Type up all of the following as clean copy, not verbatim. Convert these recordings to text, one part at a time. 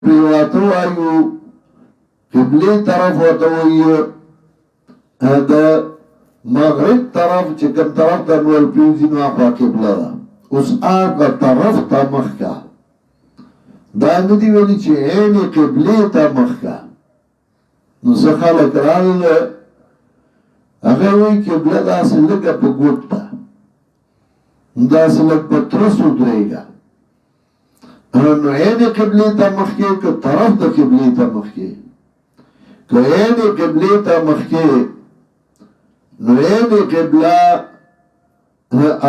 پریواتو آیو قبلی طرف وطوئی دا مغرب طرف چکم طرف تا نوال پیوزی نو آقا قبله دا اس آقا طرف تا مخکا دا ندی ولی چه این قبلی تا مخکا نو سخالک رال اگر وی قبله دا سلگا پا گوٹ تا دا سلگ پا ترس ادرے گا نو این قبلی تا مخکے که طرف دا قبلی تا مخکے که این قبلی تا مخکے نو این قبله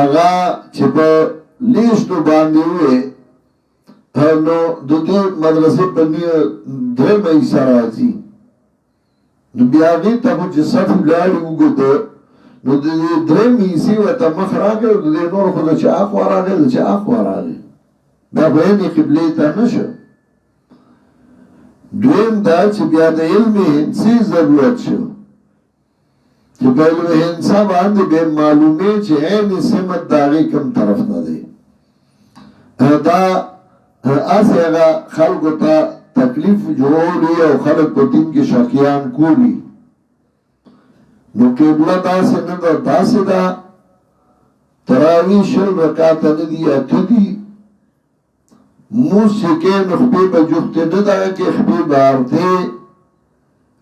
اغا چه پا لیشتو بانده ہوئے نو دو دی مدرسه پنی درم ایسا رازی نو بیاغی تا خو چه صفو لاری اگو ده نو دی درم ایسی و تا مخراغه دو دی نور خود چه آخوارانه ده چه آخوارانه دا بینی قبلی تا نشو دویم دا چه بیا دا علم هنسی ضرورت شو چه با علم هنسا بانده بے معلومه چه این سمت داغی کم طرف نده دا ایسے اگا خلقو تا تکلیف جوڑی او خلق کو دن کی شاکیان کولی نو قبلہ دا سے ندا دا سے دا تراوی شل رکاتا ندی اتدی موس چکے نخبی با جختے ندا کہ اخبی بارتے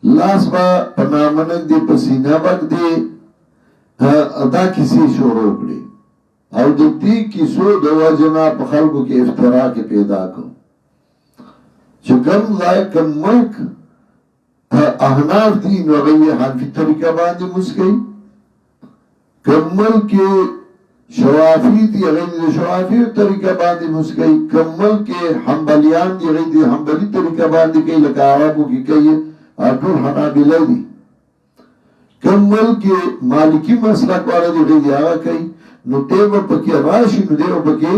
لاس با پنامنک دی پسینہ بک دی دا کسی شروع کری او دی کسو دوا جنا پا خلقو کی افتراء کے پیدا کو چکم ضائع کم ملک احناف دین وغیی حنفی طریقہ باندی مسکی کم ملک شوافی دی غیر شوافی طریقہ باندی مسکی کم ملک حنبلیان دی غیر حنبلی طریقہ باندی کئی لکا عربو کی کئی آٹور حنابلہ دی کم ملک مالکی مسلک والا دی غیر آگا کئی نو دیو پکی راشی نو دیو پکی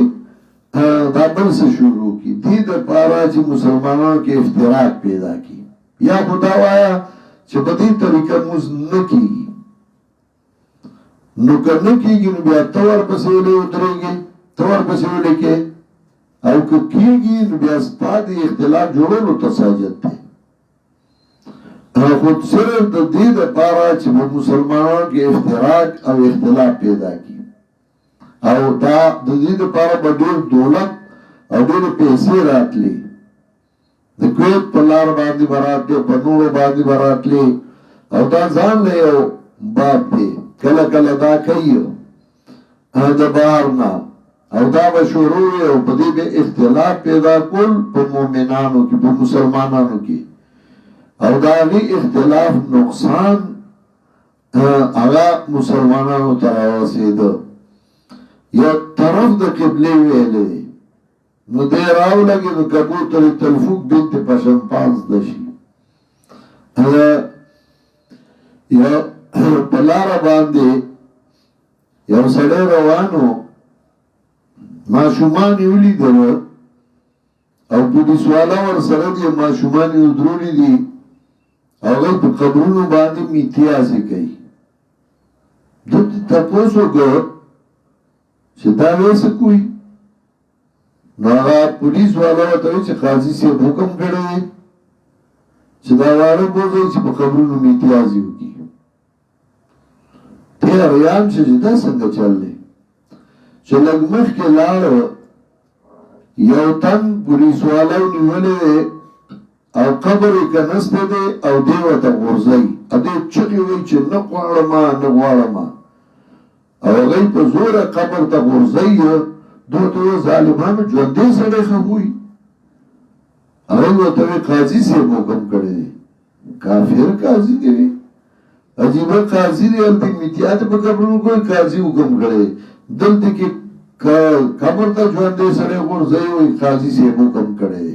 دابل سے شروع کی دید پارا چی مسلمانان کے افتراق پیدا کی یا خداو آیا چی بدی طریقہ موز نکی گی نو کر نکی گی نو بیا تور پسیولے اترے گی تور پسیولے کے او کی گی نو بیا سپا دی اختلاف جوڑو نو تساجد تے خود صرف دید پارا چی مسلمانان کے افتراق او اختلاف پیدا کی او دا د دې لپاره به ډېر دولت او ډېرې پیسې راتلې د کویت په لار باندې به راتلې په نورو باندې به راتلې او دا ځان له یو باب دی کله کله دا کوي د بهر نه او دا به شروع وي او په دې به اختلاف پیدا کول په مؤمنانو کې په مسلمانانو کې او دا غي اختلاف نقصان هغه مسلمانانو ته راوسېده یا طرف دا قبلی ویلے نو دے راو لگی نو کبوتر تلفوق بنت پشنپاز دشی یا پلارا باندے یا سڑے روانو معشومانی اولی در او پولیس والا ور سرد یا معشومانی ادرولی دی او غی پا قبرونو باندے میتیازی کئی دو تپوسو گر چه دا ویسه کوئی نو آغا پولیس والا وطوی چه قاضی سے حکم کرده چه دا وارد بوزه چه پا قبرونو میتیازی ہوگی تیر ریان چه جدا سنگا چل لی چه لگمخ کے لار یو تن پولیس والا نیوله او قبر کنسته ده او دیو تا غرزی اده چقی وی چه نقوارما نقوارما او غی په زور قبر ته غورځي دوته ظالمانو ژوندې سره خوي هغه ته قاضي سے حکم کړی کافر قاضي دی عجیب قاضي دی البته میتیات په قبرونو کوئی قاضي حکم کړی دلته کې قبر ته ژوندې سره غورځي وي قاضي سے حکم کړی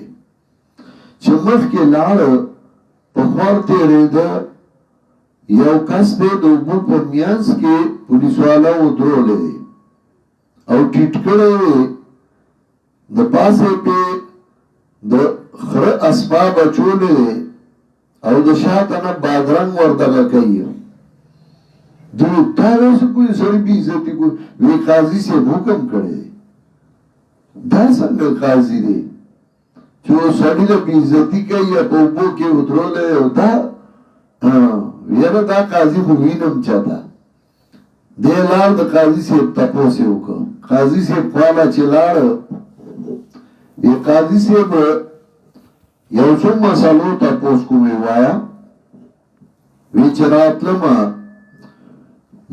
چې مخ کې لاړ په خور تیرې ده یو کس دے دو بو پا میانس کے پولیس والا و درو لے او ٹیٹ کرے دا پاسے پہ دا خر اسباب اچو لے او دا شاعتنا بادرنگ وردگا کئی دو تاوے سے کوئی سر بیزتی کوئی وی قاضی سے حکم کرے دا سنگ قاضی دے چې سړی د بې عزتي کوي یا په اوبو کې ودرولی او دا یاره دا قاضي خو وینم چاته دی لاړ د قاضي صاحب تپوس یې وکړ قاضي صاحب خواله چې لاړ قاضي صاحب یو څو مسالو تپوس کومې وایه وی چې راتلمه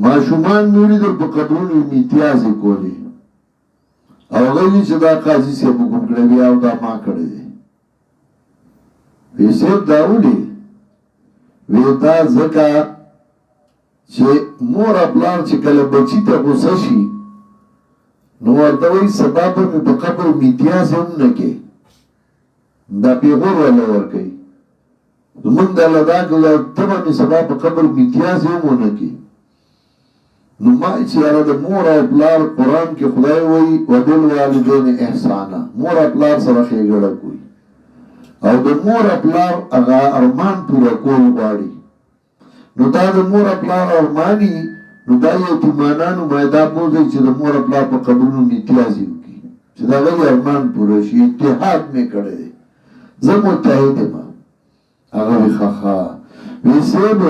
ماشومان مې ولیدل په قبرونو مې امتیازې کولې او هغه وی چې دا قاضي صاحب حکم کړی وی او دا ما کړی دی وی صاحب دا ولې وی دا ځکه چې مور پلار چې کله بچی ته غوسه شي نو ورته وایي سبا به مې په قبر امتیاز هم نه کې دا پیغور ولا ورکوي زمونږ د الله دا ګله ته به مې سبا په قبر امتیاز هم ونه کې نو ما چې یاره د مور او پلار قرآن کې خدای وایي وبالوالدین احسانا مور او پلار سره ښېګړه کوي او د مور او پلار هغه ارمان پوره کول غواړي نو دا د مور او پلار ارماني نو دا یتیمانانو باید دا بوځي چې د مور او پلار په قبرونو امتیازې وکړي چې د هغوی ارمان پوره شي اتحاد مې کړی دی زه متحد یم هغه وی ښه وی صاحب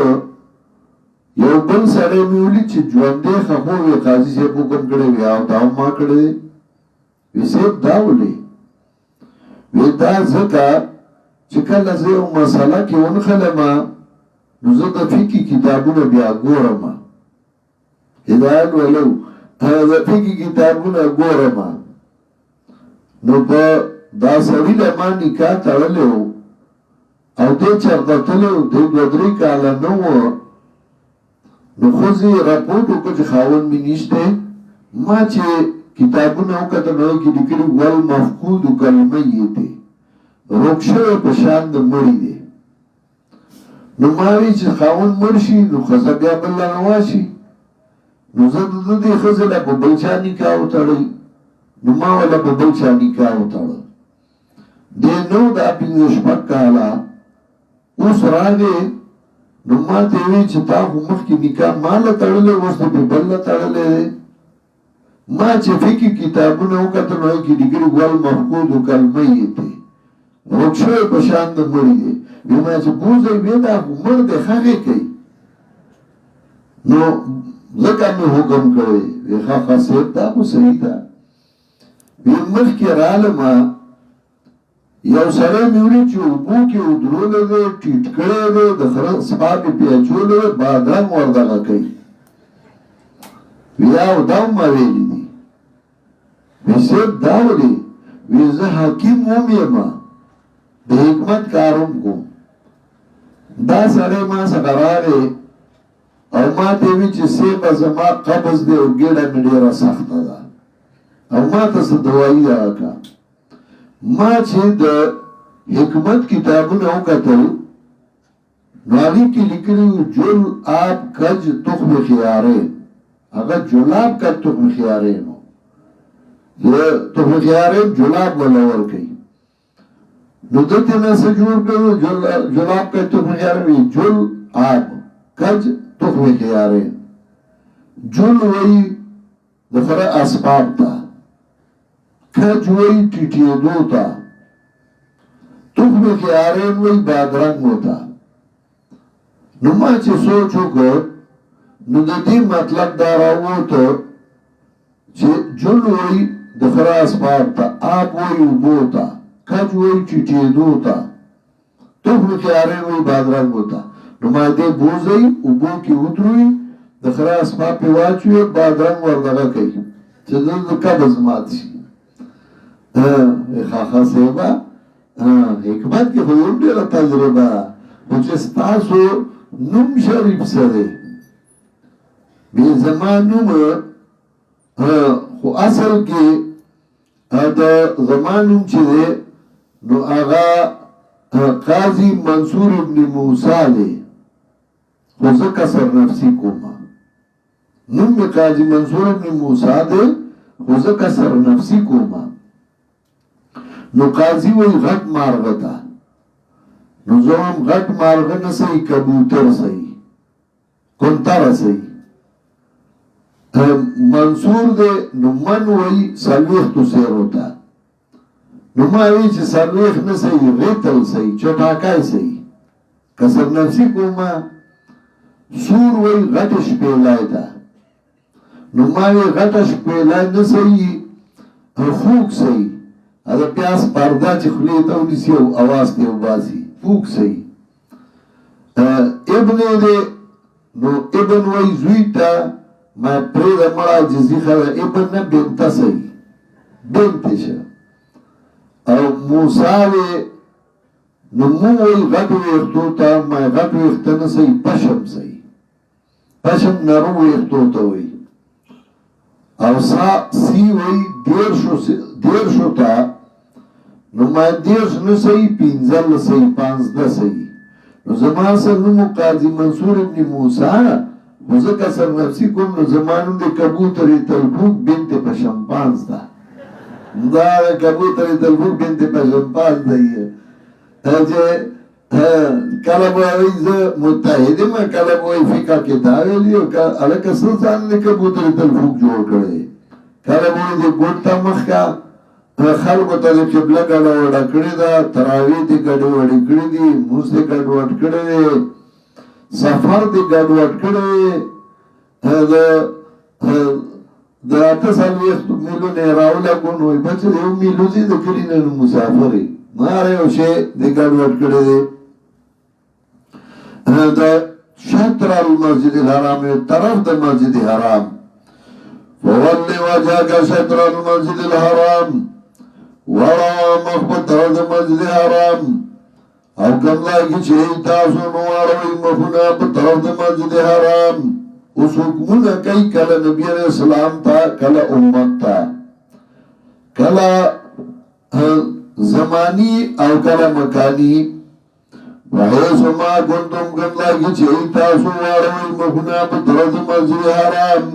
یو بل سړی مې ولید چې ژوندی خفو وی قاضي صاحب حکم کړی وی او دا هم ما کړی دی وی صاحب دا ولې وی دا ځکه چې کله زه یو مسله کې ونښلمه نو زه د فقې کتابونه بیا ګورم هدایت ولو د فقې کتابونه ګورم نو په دا سړي له ما نکاح تړلی و او دی چېرته تللی و دی 2-3 کاله نه و نو ښځې راپورټ وکړه چې خاوند مې نشتی ما چې کتابونه وکتل نو هغې کې لیکلي والمفقود کالمیت روږ شوی په شان د مړي دی نو ما وی چې خاوند مړ شي نو ښځه بیا بل له روا شي نو زه د دې ښځې له په بل چا نکاح وتړئ نو ما وله په بل چا نکاح وتړه دی نو دا 5-6 کاله اوس راغې نو ما ته وی چې تا خو مخکې نکاح ما له تړلی اوس دې په بل له تړلی دی ما چې فقې کتابونه وکتل نو هغې کې لیکلي والمفقود کالمیت روږ شوی په شان د مړي دی وی ما چې بوځئ وی دا خو مړ دی هغې کوي نو ځکه مې حکم کړی وی ښه صاحب دا خو صحیح ده وی مخکې رالمه یو سړی مې ولید چې اوبو کې ودرولی دی ټیټ کړی دی د خره سپا مې پې اچولی دی بادرنګ وردغه کوي وی او دا هم ما ویلي دي وی صاحب دا ولې وی زه حکیم هم یم د حکمت کار هم کوم دا سړی ما څخه راغی او ما ته وی چې صاحبه زما قبض دی او ګېډه مې ډېره سخته ده او ما ته څه دوایي راکړه ما چې د حکمت کتابونه وکتل نو هغې کې لیکلي وو جل آب کج تخم خیارین هغه جلاب کج تخم خیارین تخم خیارین جلاب ولا ورکوي نو دلته نه څه جوړ کړو جلاب کج تخم خیارین وي جل آب کج تخم خیارین جل وایي د خره اسباب ته کج وی ټیټېدو ته تخم خیارین وی بادرنګو ته نو ما چې سوچ وکړ نو د دې مطلب دا راووته چې جل وی د خره اسباب ته آب وی اوبو ته کج وی ټیټېدو ته تخم خیارین وی بادرنګو ته نو ما دې بوځئ اوبو کې ودروئ د خره اسباب پې واچوئ بادرنګ وردغه کوي چې د قبض مات شي خاخا صاحبه حکمت کې خو یو ډېره تجربه خو چې ستاسو نوم شریف څه دی بې زما نوم خو اصل کې د زما نوم چې دی نو هغه قاضي منصور ابن موسی دی خو زه کسر نفسي کوم نوم مې قاضي منصور ابن موسی دی خو زه کسر نفسي کوم نو قاضي وی غټ مارغه ته نو زه هم غټ مارغه نه صحیح کبوتر صحیح کنتر صحیح منصور دی نو من وی 40 سیرو ته نو ما وی چې سرویخ نه صحیح ریتل صحیح چټاکای صحیح کسر نفسی کوما سور وی غټ شپیلای دا نو ما وی غټ شپیلای نه صحیح خوک صحیح ادا پیاس پردا چې خلی ته ونیسی او आवाज ته وباسي خوک صحیح ابن دې نو ابن وی زوی تا ما پرې د مړه جزي خره ابن نه بنت صحیح بنت شه او موسی نو مو وی غټ ویختو تا ما غټ ویخت نه صحیح پشم صحیح پشم نرو ویختو ته وی او سا سی وی دیر شو تا نو ما دیر شو نه صحیح پینزل صحیح پانزده صحیح نو زمان سر نمو قاضی منصور ابن موسیٰ وزکا سر نفسی کم نو زمانم دے کبوتری تلبوک بنت پشمپانز دا دا کبوتری تلبوک بنت پشمپانز دا یہ کلا بوئی زا متحدی ما کلا بوئی فقہ کتابی لیو علاقہ سلطان نے کبوتری تلبوک جوڑ کرے کلا بوئی دے گوٹا مخکا خلقو تا دی قبله گڑا وڑا کڑی دا تراوی دی گڑی وڑی کڑی دی موز دی گڑ وڑ کڑی دی سفر دی گڑ وڑ کڑی دا آتا سال ویختو میلو نیراو لگون ہوئی بچه دیو میلو زی دا کلی ننو مسافری مارے وشے دی گڑ وڑ کڑی دی دا شطر المسجد الحرام طرف دا مسجد حرام فواللی وجہ کا شطر المسجد الحرام ورا مخبت طرف دا مسجد حرام او کم لائی چهی تاسو نواروی مخونا پا طرف دا مسجد حرام اس حکمونا کئی کلا نبی علیہ السلام تا کلا امت تا کلا زمانی او کلا مکانی وحیث ما کنتم کم لائی چهی تاسو نواروی مخونا پا طرف دا مسجد حرام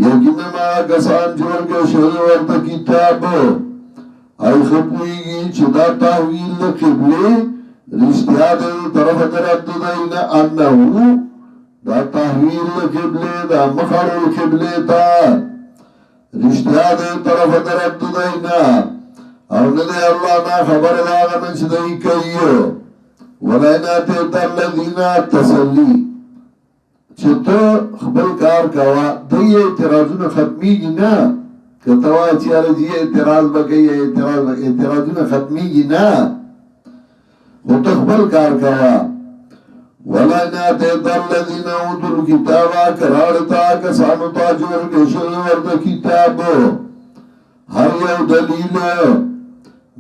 یقینا کسان جوړ کې شوی ورته کتاب او خپويږي چې دا تحویل د قبله رښتیا د طرف درته دینه انه دا تحویل د قبله د مخړو قبله تا رښتیا د طرف درته دینه او نه دی الله نه خبر راغلی چې دوی کوي ولاینا ته الذین تسلی چې ته خپل کار کوا دوی اعتراضونه ختمیږي نه کته وا چې راځي اعتراض وکړي اعتراضونه ختمیږي نه خو ته خپل کار کوا ولا ناته الذين اوتوا الكتاب قرارتا کسانو ته جوړ کې شوی ورته کتاب هر یو دلیل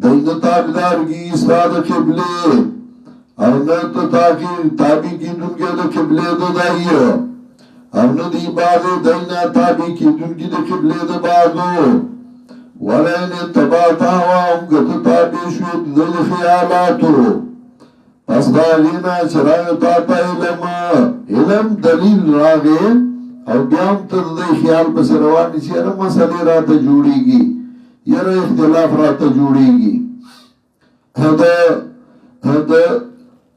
دایته تابعدارګي استاد قبله او نه تو تابع کی دنیا د قبله د دایو او نه دی باندې داینا تابع کی دنیا د قبله د بازو ولن تباتا او غت تابع شو د خیالاتو پس دا لینا چرای تا علم دلیل راغې او بیا ته د خیال په روان شي هر مسله راته جوړيږي یره اختلاف راته جوړيږي هدا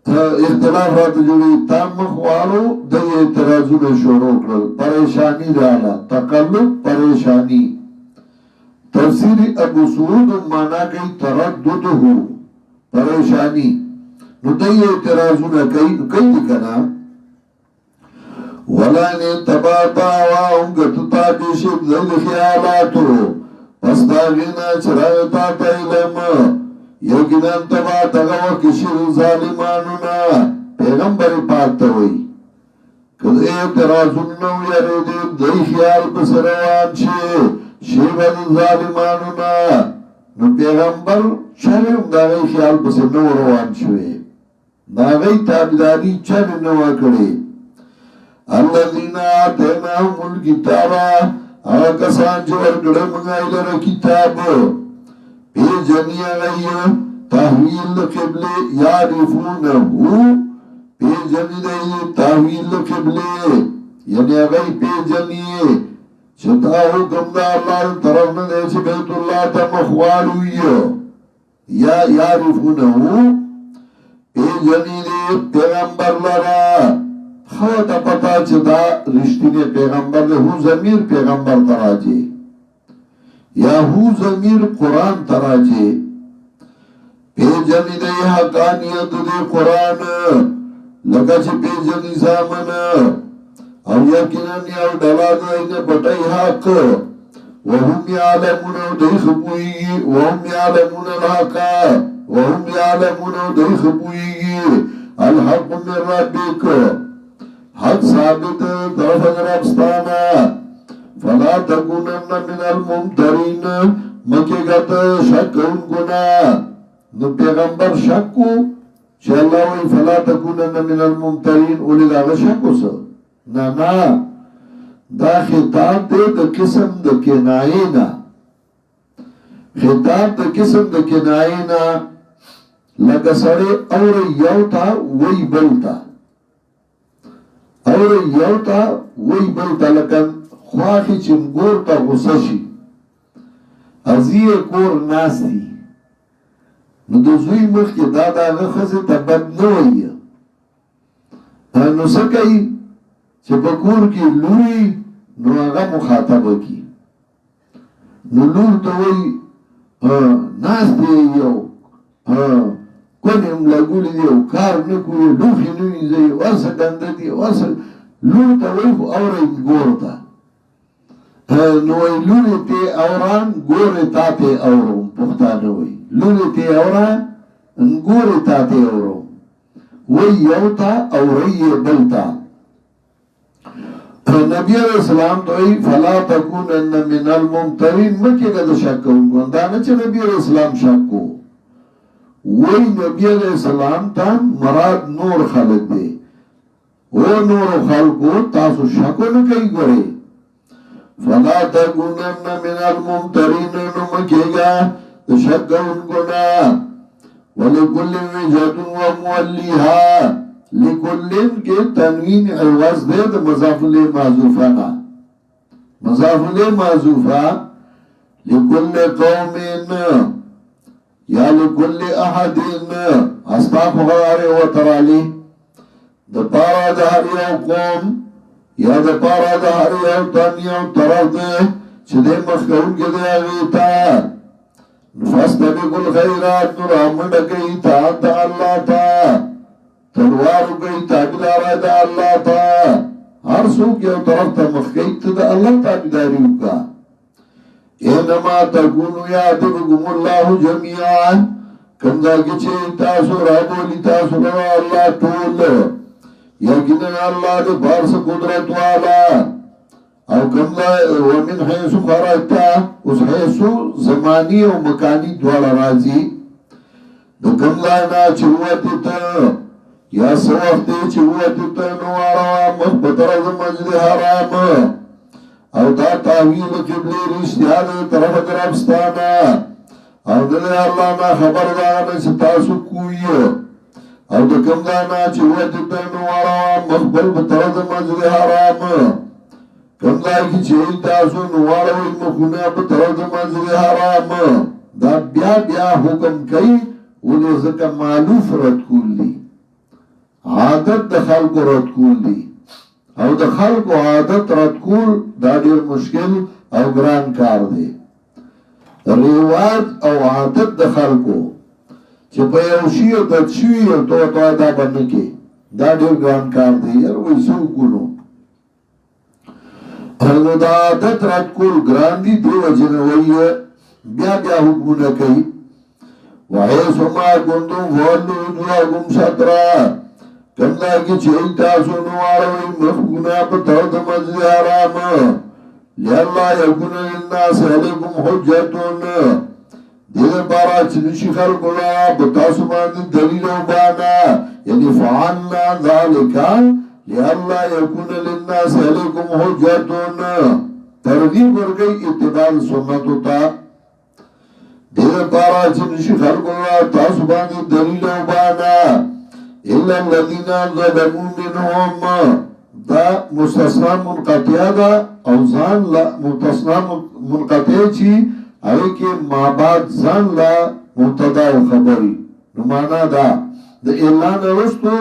اختلاف راته جوړي تام مخوالو د اعتراضونو شروع کړل پریشانی رااله تقلب پریشانی تفسیر ابو سعود معنا کوي تردد هو پریشانی نو د اعتراضونو کوي کنا ولا نه تباتا واهم غتتا بشي د خیالاتو پس دا غنا چرای تا علم یقیناً تبا تغوه کشیر ظالمانونا پیغمبر پاک تاوی کل اعتراضون نو یریدیم دی خیال پس روان شیبت ظالمانونا نو پیغمبر چرم دا غی خیال پس نو روان شوی دا غی تابدانی چر نو کڑی الذین آتیناهم الکتابا آکسان جو ورگڑم غیلر کتاب بے جنی غیو تحویل قبلے یعرفونہو بے جنی دئی تحویل قبلے یعنی غی بے جنی چھتاہو کمدہ اللہ طرف نہ دے چھ بیت اللہ تا مخوالویو یا یعرفونہو بے جنی دے پیغمبر لرا خواتا پتا چھتا رشتین پیغمبر دے ہو ضمیر پیغمبر تراجے یا ہو ضمیر قرآن تراجے پیجنی دی حقانیت دی قرآن لکه چې پیجنی زامن او یقینا یو ډلا دی پټي حق وهم یعلمون دی خپویږي وهم یعلمون الحق وهم یعلمون دی خپویږي الحق من ربک حق ثابت طرف ربستانا فلا تکونن من الممترین مکی گت شک انکونا نو پیغمبر شکو چه اللہ وی فلا تکونن من الممترین اولی داغ شکو سا نا دا خطاب دے دا قسم دا کنائینا خطاب دا قسم دا کنائینا لگا سڑے اور یوتا وی بلتا اور یوتا وی بلتا لکن خواهی چنگور تا غصشی ازی کور ناستی نو دو زوی مخ که دادا غخزی تا بد نوئی نو سکئی چه پکور کی لوری نو آغا مخاطب کی نو لور تا وی ناستی یو کنیم لگولی دیو کار نکوی لوخی نوی زی ورسا گنده دی ورسا لور تا وی خو اور این گور تا نوی لوری تی اوران گوری تا تی اورم پختانوی لوری تی اوران گوری تا تی اورم وی یوتا اوری بلتا نبی علیہ السلام توی فلا تکونن من الممترین مکی گد شکون کن دانا چه نبی علیہ السلام شکو وی نبی علیہ السلام تا مراد نور خلق دے وہ نور خلقو تاسو شکو نکی گوری فلا تکونن من الممترین نمکیگا شکون کنا ولکل وجهت ومولیها لکلن کے تنوین عوض دے دا مضاف لے معذوفانا مضاف لے معذوفا لکل قومین یا لکل احدین استاق غار و ترالی دا پارا دا ہر یو قوم یا دا پارا دا ہر یو تن یو طرف دے چھ دے مخکون کے دے آگیتا فاستبق الخیرات نور آمد کئی تا اللہ تا تلوارو کئی تابدارا دا اللہ تا ہر سوک یو طرف تا مخکیت دا اللہ تابداریو کا اینما تکونو یادبکم اللہ جميعا کمدا کچے تاسو رابولی تاسو لوا اللہ طول یقیناً اللہ دے بارس قدرت والا او کمدا ومن حیثو خرجتا اس حیثو زمانی و مکانی دوارا رازی دو کمدا نا چروتی تا یا سوختی چروتی تا نوارا مخبتر از مسجد حرام او دا تاویل قبلی رشتیاد طرف دربستانا او دلی اللہ نا خبر دانا ستاسو کوئی او دا کم دانا چروتی تا نوارا مخبل بطر از مسجد حرام کم دائی کی چهی تاسو نوارا وی مخونه بطر از مسجد حرام دا بیا بیا حکم کئی اولی زکا معلوف رد کول دی عادت د خلکو رد کول دی او د خلکو عادت رد کول دا ډیر مشکل او ګران کار دی رواج او عادت د خلکو چې په یو شی او د شی او تو دا باندې کې دا ډیر ګران کار دی یار وې څو کولو هغه دا عادت رد کول ګران دی دی وجنوي بیا بیا حکومت کوي وای سما ګوندو ولو جوړم شطرا کمدا کی چهی تاسو نواروی مخگونا پتر دا مسجد حرام لیاللہ یکون للناس علیکم حجتون دیر بارا چنشی خلقنا بتاسو باندی دلیل و بانا یعنی فعالنا ذالکا لیاللہ یکون للناس علیکم حجتون ترغیب ورگئی اتبال سنتو تا دیر بارا چنشی خلقنا تاسو باندی دلیل و بانا إلا الذين ظلموا منهم دا مستثنى منقطع دا او ځان لا مستثنى منقطع چی اوی که ما بعد ځان لا مبتدا و خبری نو مانا دا دا اعلان رستو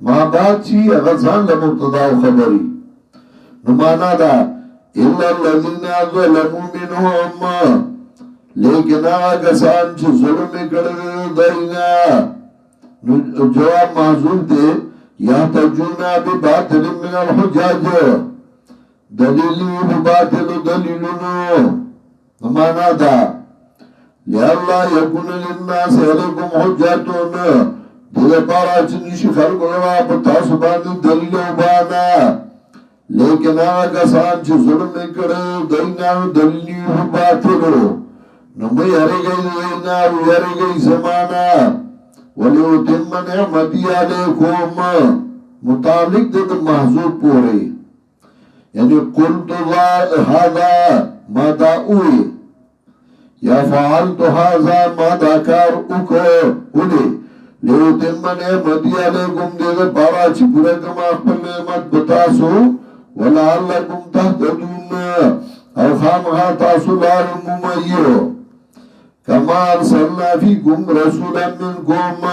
ما بعد چی اگر ځان لا مبتدا و خبری نو مانا دا إلا الذين ظلموا منهم لیکن آغا کسان چه ظلم کردن دینا جواب معذور دے یحتجونا بباطل من الحجاج دلیلی بباطل دلیلنو نمانا دا لئاللہ یکون للناس علیکم حجاتون دیگه پارا چنیشی خلق لرا پتاسو باندی دلیل و بانا لیکن آغا کسان چه ظلم کرده دینا دلیلی بباطلو نمی ہرے گئی دینا ویارے گئی زمانہ وَلِيُتِمَّ نِعْمَتِي عَلَيْكُمْ متعلق دے محضوب پورے یعنی قلت هذا ماذا اوئی یا فعلت هذا ماذا کار اولی لِيُتِمَّ نِعْمَتِي عَلَيْكُمْ دے پارا چی پورے کم اخبر نعمت بتاسو وَلَعَلَّكُمْ تَحْتَدُونَ او خامخا تاسو لار ممیو کما ارسلنا فیکم رسولا منکم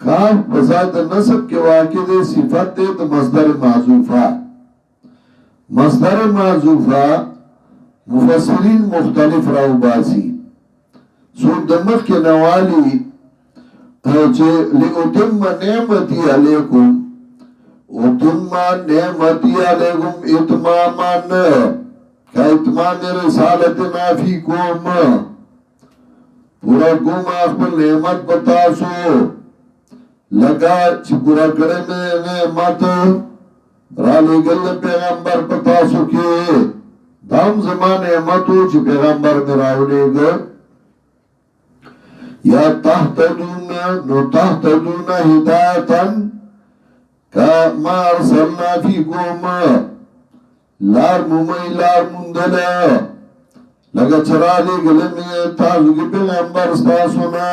کاف بذات نصب کے واقع دے صفت دے تو مصدر معذوفہ مصدر معذوفہ مفسرین مختلف راو باسی سود دمخ کے نوالی چھے لئتم نعمتی علیکم اتم نعمتی علیکم اتمامان کا اتمان رسالتنا فیکم پورا کوم اخبر نعمت بتاسو لگا چی پورا کرے میں نعمت را لے گل پیغمبر بتاسو کے دام زمان نعمتو چی پیغمبر میں راو لے گا یا تحتدون نو تحتدون ہدایتا کا ما ارسلنا فیکم لار ممی لار مندلہ لگا چرا لے گلے میں تازو کی پیغمبر ستاسونا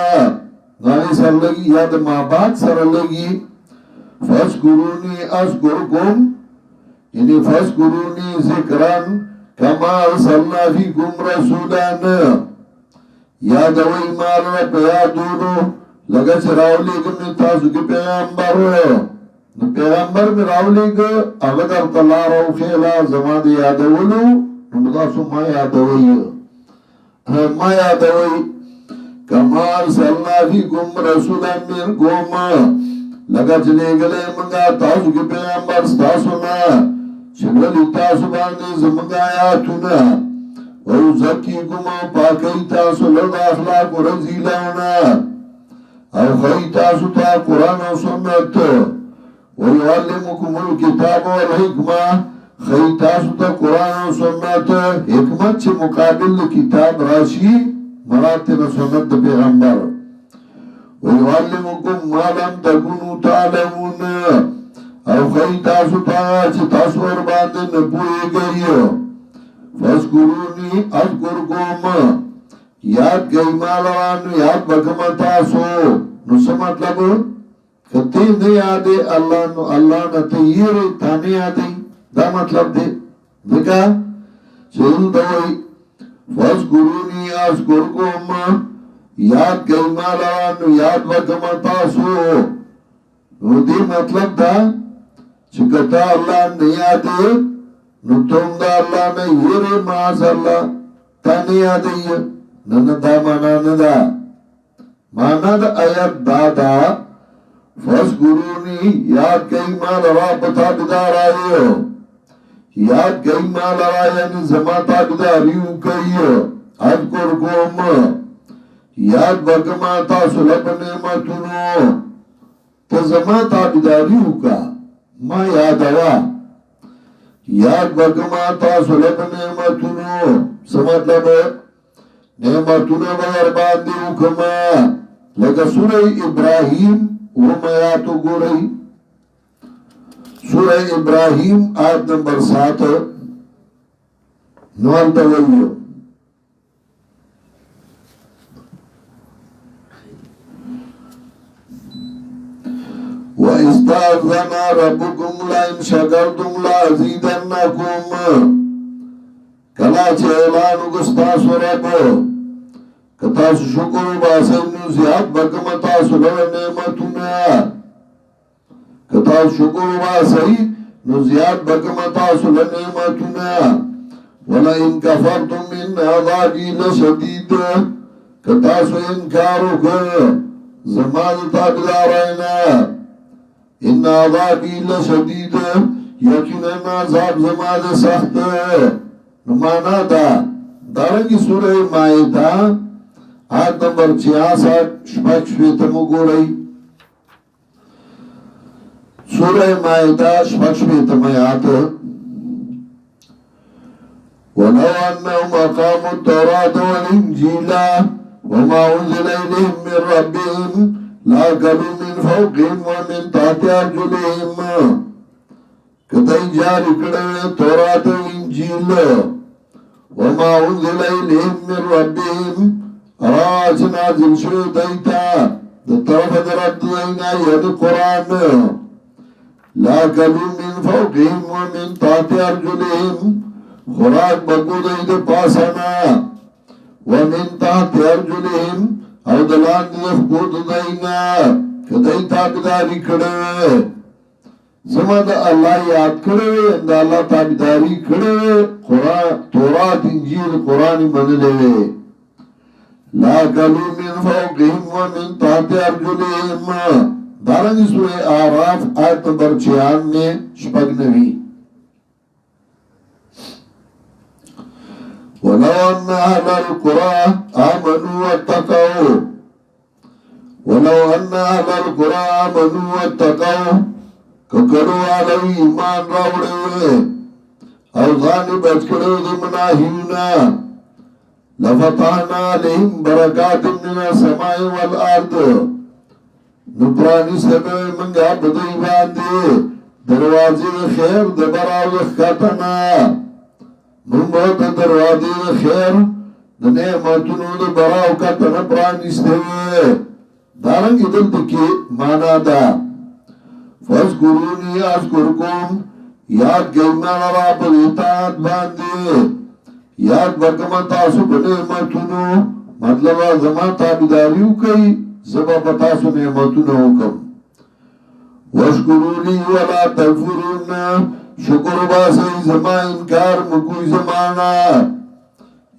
نائی سر لگی یاد ماباد سر لگی فَاسْكُرُونِي أَذْكُرْكُمْ یعنی فَاسْكُرُونِي ذِكْرًا كَمَا أَرْسَلْنَا فِيكُمْ رَسُولًا یاد وی مالا پیادونو لگا چراو لے گا میں تازو کی پیغمبر میں راو لے گا اغدر تلارو خیلا زمان یادولو نمتاسو ما یادوئی ما یادوئی کما ارسلنا فیکم رسولا منکم لگا چلے گلے منگا تاسو کی پیغمبر ستاسونا چگلی تاسو باندے زمنگا آیاتونا وَيُزَكِّيكُمْ پاکی تاسو لرد اخلاق و رزیلاونا او خی تاسو تا قرآن و سنت وَيُعَلِّمُكُمُ الْكِتَابَ وَالْحِكْمَةِ خی تاسو تا قرآن و سنت حکمت چه مقابل کتاب راشی مراتب سنت پیغمبر وَيُعَلِّمُكُمْ مَا لَمْ تَكُونُوا تَعْلَمُونَ او خی تاسو تا چه تاسو ارباندے نبوئے گئی فَاسْكُرُونِي أَذْكُرْكُمْ یاد گئی مالوانو یاد بکم تاسو نو سمطلب کتی نہیں آدے اللہ نو اللہ نا تییر تانے آدے دا مطلب دے دکا چل دوئی فَاسْكُرُونِي أَذْكُرْكُمْ یاد گئی مالوانو یاد بکم تاسو نو دی مطلب دا چکتا اللہ نہیں آدے نو تم دا اللہ نے یری معاذ اللہ تانی آدئی نن دا مانا ندا مانا دا آیت دادا فَاسْكُرُونِي یاد گئی مال را پتا بدار آئیو یاد گئی مال را یعنی زماتا بداریو کئیو اذکرکم یاد بگما تاسو لب نعمتونو تا زماتا بداریو کا ما یادوا یاد بگما تاسو لب نعمتونو سمطلب نعمتونو بغیر باندی حکما لگا سورہ ابراہیم ومیاتو گو رہی سورہ ابراہیم آیت نمبر 7 نوان تولیو وَإِسْتَأْذَنَ رَبُّكُمْ لَئِنْ شَكَرْتُمْ لَأَزِيدَنَّكُمْ کلا چه اعلانو گستاسو رب کتاسو شکر باسنو زیاد بکم تاسو لو نعمتونا کتاسو شکر باسنو زیاد بکم تاسو لو نعمتونا وَلَئِنْ كَفَرْتُمْ ان عذابی لشدید کتاسو انکارو که زمان تابدارائنا ان عذابی لشدید یقیناً عذاب زمان سخت نمانا دا دارنگی سورہ مائدہ آیت نمبر 66 شپک شویتمو گو رئی سورہ مائدہ شپک شویتم آیات وَلَوْ أَنَّهُمْ أَقَامُوا التَّوْرَاةَ وَالْإِنْجِيلَ وَمَا أُنزِلَ إِلَيْهِمْ مِنْ رَبِّهِمْ لَأَكَلُوا مِنْ فَوْقِهِمْ وَمِنْ تَحْتِ أَرْجُلِهِمْ کدی جاری کړه تورات او انجیل وما أنزل إليهم من ربهم راج نازل شو دیتا د طرف درد دینا ید قرآن لا کلو من فوقهم ومن تحت أرجلهم خوراک بکو دید پاسنا ومن تحت أرجلهم او دلان دخبود دینا کدی تابداری کړه زما دا اللہ یاد کرے دا اللہ تابداری کرے تورات انجیل قرآن من لے لا کلو من فوقهم ومن تحت ارجلهم دارنگی سورہ آراف آیت نمبر 96 شپگنوی وَلَوْ أَنَّ أَهْلَ الْقُرَىٰ آمَنُوا وَاتَّقَوْا وَلَوْ أَنَّ أَهْلَ الْقُرَىٰ آمَنُوا وَاتَّقَوْا ککڑو آلوی ایمان راوڑے او ځان بچ کړو د مناهیونا لفتحنا علیهم برکات من السماء والارض نو پرانی سبه منگا بدوی باندې دروازې خیر د براو خطنا منگا د دروازې خیر د نعمتونو د براو خطنا پرانی سبه دارنگی دلتا کی مانا دا فَاذْكُرُونِي أَذْكُرْكُمْ یاد گئینا را پر اطاعت باندے یاد بکم تاسو بنعمتونو مطلب زمان تابداریو کئی زبا پتاسو نعمتونو حکم وَاشْكُرُونِي وَلَا تَكْفُرُونَ شکر باسی زمان انکار مکوی زمانا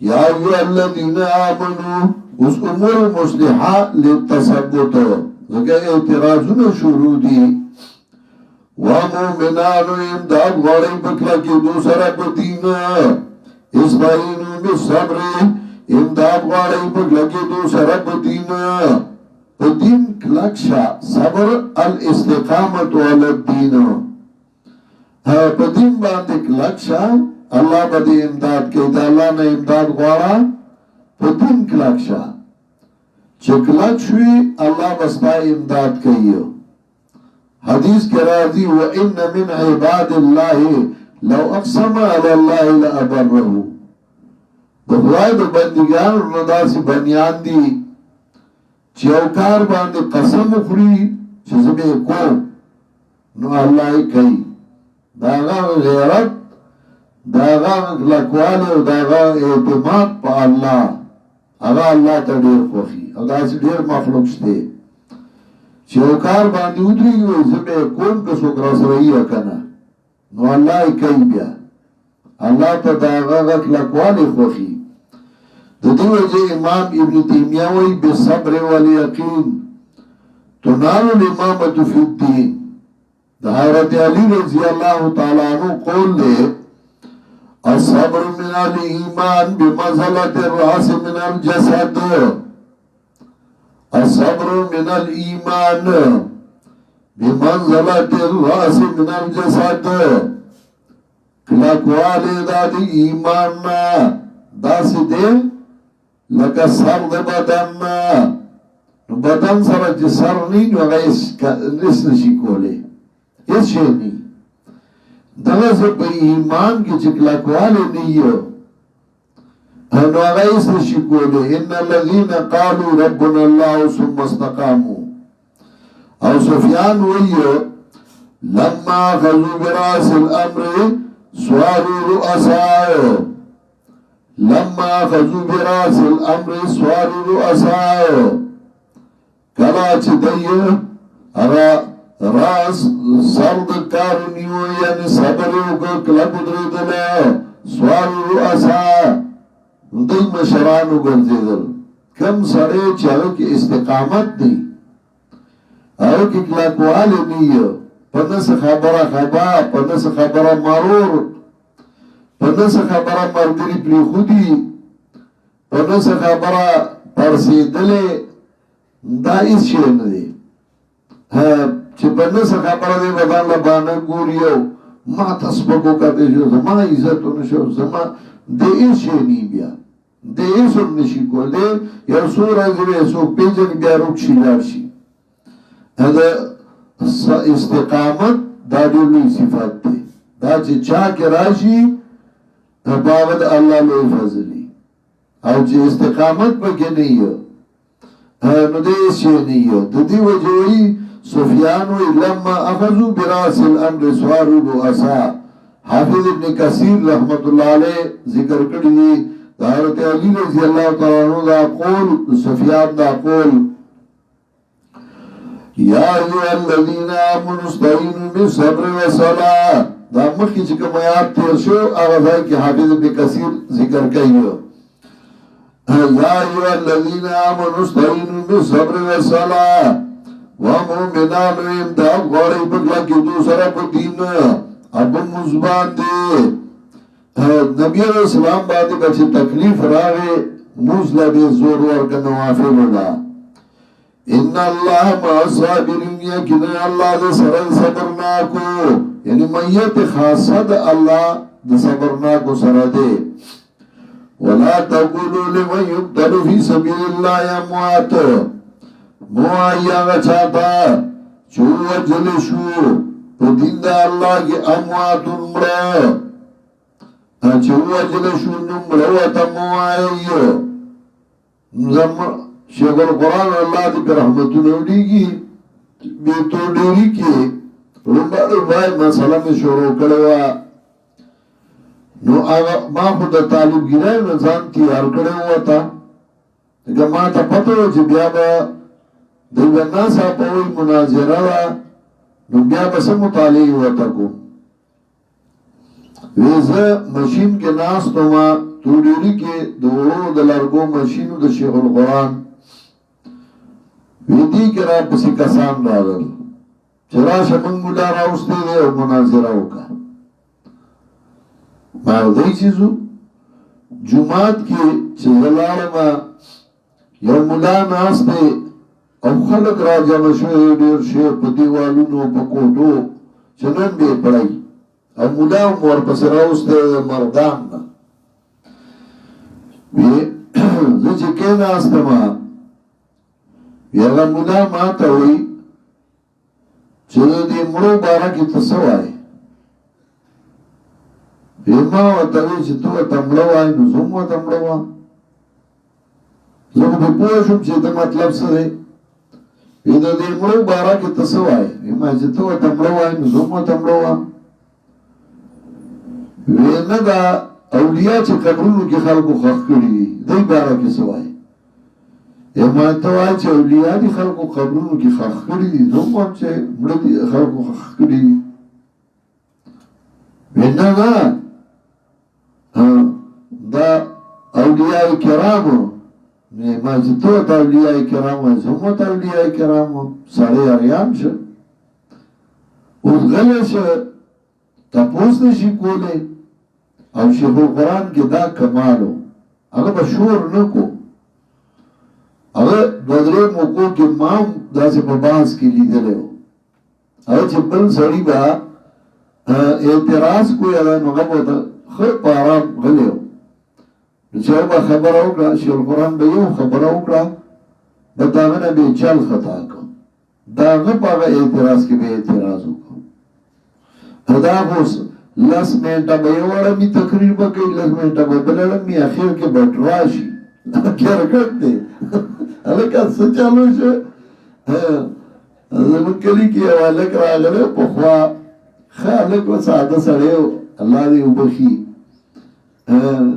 یا ایو الذین آمنو اس امور مصلحہ للتثبت زکر اعتراضون شروع دی وَمُؤْمِنَانُ امداد غوڑی بکلا کی دوسرا بدین اسمعینو بالصبر امداد غوڑی بکلا کی دوسرا بدین بدین کلکشا صبر الاستقامت علی الدین بدین باندې کلکشا اللہ بدی امداد کی دا اللہ نے امداد غوڑا بدین کلکشا چکلک شوی اللہ بستا امداد کئیو حدیث کے راضی وَإِنَّ مِنْ عِبَادِ اللَّهِ لَوْ أَقْسَمَ عَلَى اللَّهِ لَأَبَرَّهُ دخوائی دو بندگان رندا سی بنیان دی چیوکار باندے قسم اخری چیزمے کو نو اللہ کئی داغا غیرت داغا لکوال و داغا اعتماد پا اللہ اگا اللہ تا دیر خوخی اگا سی دیر مخلوق شتے چوکار باندې ودرېږي وایي زه به یې کوم که څوک راسره یې کنه نو الله یې کوي بیا الله ته د هغه هغه کلکوالی خوښي د دې وجې امام ابن تیمیه وایي بالصبر والیقین تنال الامامة فی الدین د حضرت علی رضی الله تعالی عنہ قول دی الصبر من الایمان بمنزلة الراس من الجسد الصبر من الإيمان بمنزلة الراس من الجسد کلکوالی دا دی ایمان دا سی دے لکا سر دا بدن بدن سر چی سر نی نو اگا اس نشی کولے اس شے نی دغه په ایمان کې چې کلکوالی نیو نو هغه ایس نشي کولی ان الذين قالوا ربنا الله ثم استقاموا او سفیان ویو لما اخذوا براس الامر سواروا رؤساء لما اخذوا براس الامر سواروا رؤساء کلا چې دی راس سرد کارو نیو یعنی صبر وکړه کله بدرېدل سواروا رؤساء دوی مشرانو ګرځېدل. کم سړی چې هغه کې استقامت دی، هغه کې کلکوالی نه وي، په نس خبره خبا، په نس خبره مرور، په نس خبره ملګري پرېښودي، په نس خبره پړسېدلې، دا هېڅ شی نه دی. چې په نس خبره دی به ځان له بانه ګوري او ما ته سپک وکتې شو، زما عزت ونه شو، زما د هېڅ شی نه بیا د هېڅ هم نشي کولی. یو څو ورځې به یې څوک پېژني، بیا روک شي لاړ شي. استقامت دا ډېر لوی صفت دی. دا چې چا کې راشي په هغه د الله لوی فضل وي، او چې استقامت پکې نه وي نو د هېڅ شی نه وي. د دې وجې وایي سفیان وایي لما اخذوا براس الامر سواروا رؤسا. حافظ ابن کثیر رحمت الله علیه ذکر کړی دی د حضرت علی رضی الله تعالی عنہ دا قول، سفیان دا قول، یا ایها الذین آمنوا استعینوا بالصبر والصلاة. دا مخکې چې کوم آیات تیر شو هغه ځای کې حافظ ابن کثیر ذکر کوي، یا ایها الذین آمنوا استعینوا بالصبر والصلاة. ومؤمنانو امداد غواړئ په کلکېدو سره په دین ابو مزبان دی. نبی علیہ السلام باندې به چې تکلیف راغی موز له دې زور ورکړه نوافل ولا. ان الله مع الصابرین، یقینا الله د سره صبرناکو، یعنی میت خاصه د الله د صبرناکو سره دی. ولا تقولوا لمن يقتل في سبيل الله اموات. مو آیا چاہتا چو وجل شو پا دین دا اللہ کی امواتون مڑا، چو وجل شو نمڑا مو آئیو. شیخ القرآن اللہ دی پر رحمتو نوڑی کی بیتو ڈیری کی رنبار بھائی مسئلہ میں شروع کروا. نو ما خود طالب گرائی نظام تیار کرے ہوا تا، لیکن ما تا پتہ ہو چی بیا با دیو ناسا پاوی مناظره را، نو بیا بس مطالعی ورته کوم. ویزه مشین کې ناستو ما توډیری کې د وړو د لرګو مشینو د شیخ القرآن ویدی کې را پسې کسان راغل چې راشه موږ مولا راوستی دی او مناظره وکړه. ما دی چیزو جمعات کې چې زه لاړم یو مولا ناست دی او خلق را جمع شوی ډیر شی په دیوالونو په کوټو چې نن به پړای او مولا مور پس راوسته مردان نه وی زه چې کېناستم یغه مولا ما ته وی چې دې مړو باره کې څه وایي. ما ورته وی چې ته ورته مړه وایې نو زه هم ورته مړه وایم. زه خو پوه شوم چې د مطلب څه دی. وی د دې مړو باره کې ته څه وایې. ما چې ته ورته مړه وایې نو زه هم ورته مړه وایم. وی نه دا اولیاء چې قبرونو کې خلکو ښخ کړي دي دوی باره کې څه وایې. ما ته وایي چې اولیاء دي خلکو قبرونو کې ښخ کړي دي، زه هم وایم چې مړه دي خلکو ښخ کړي دي. وی نه نه دا اولیاء کرامو. ما چې تو ته اولیاء کرام وایي زه هم ورته اولیاء کرام وم. سړی اریان شه اوس غلی شه تپوس نشي کولی. او شیخ القرآن کې دا کمالو هغه به شور نه کو. هغه دوه درې موقعو کې ما هم داسې په بحث کې لیدلی و. هغه چې بل سړي به اعتراض کوي هغه نو هغه به ښه په ارام غلی و. چې هغه به خبره وکړه شیخ القرآن به یو خبره وکړه به د هغه نه به یې چل خطا کړ. د هغه په هغه اعتراض کې به اعتراض وکړو. دا خو لس منټه به یو اړمي تقریر به کوي، لس منټه به بل اړمي، اخر کې به راشي کرکټ دی. هلکه څه چالو شو زموږ کلي کې یو هلک راغلی پخوا ښه هلک و ساده سړی و الله دې وبخي.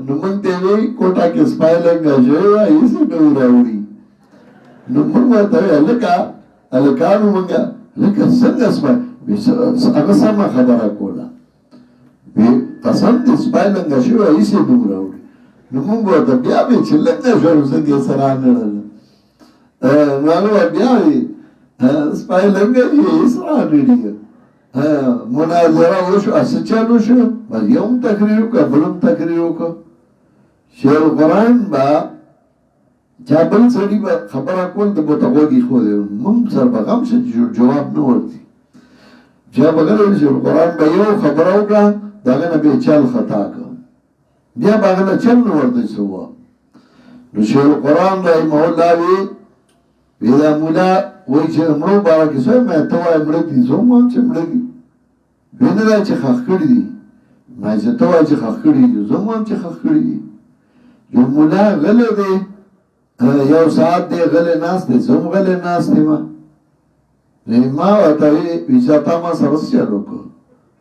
نو موږ ته یې وایي کوټه کې سپی لنګه شوی وه هېڅ نه و راوړي. نو موږ ورته وایي هلکه هلکانو موږ هلکه څنګه سپی هغه سمه خبره کوله. وی قسم دې سپی لنګه شوی وه هېڅ نه و راوړي. نو مونږ ورته بیا وی چې لږه شو څنګه سره نړل نو بیا وی سپای لږه یې سره نړل مناظره وشو اسه چالو شو یوم تقریر وکړه بلم تقریر وکړه شیخ القرآن با چا بل سړي به خبره کول د بوته غوږی خو دی مونږ سره به غم شي جواب نه ورتي چا بغیر شیخ القرآن به یو خبره وکړه دغه نه به چل خطا کړ بیا باغله چل نه ورته سوا نو شیخ القرآن رحمه الله وی دا مولا وای چې مړو بارکه سوی مې ته وای مړ دي زوم چې مړ دي وینه دا چې خخ کړی دي ما چې ته وای چې خخ کړی دي زوم چې خخ کړی دي یو مولا غله دی یو ساعت دی غله ناس دی زوم غله ناس دی نه ما وته وی چې تا ما سره چلو کو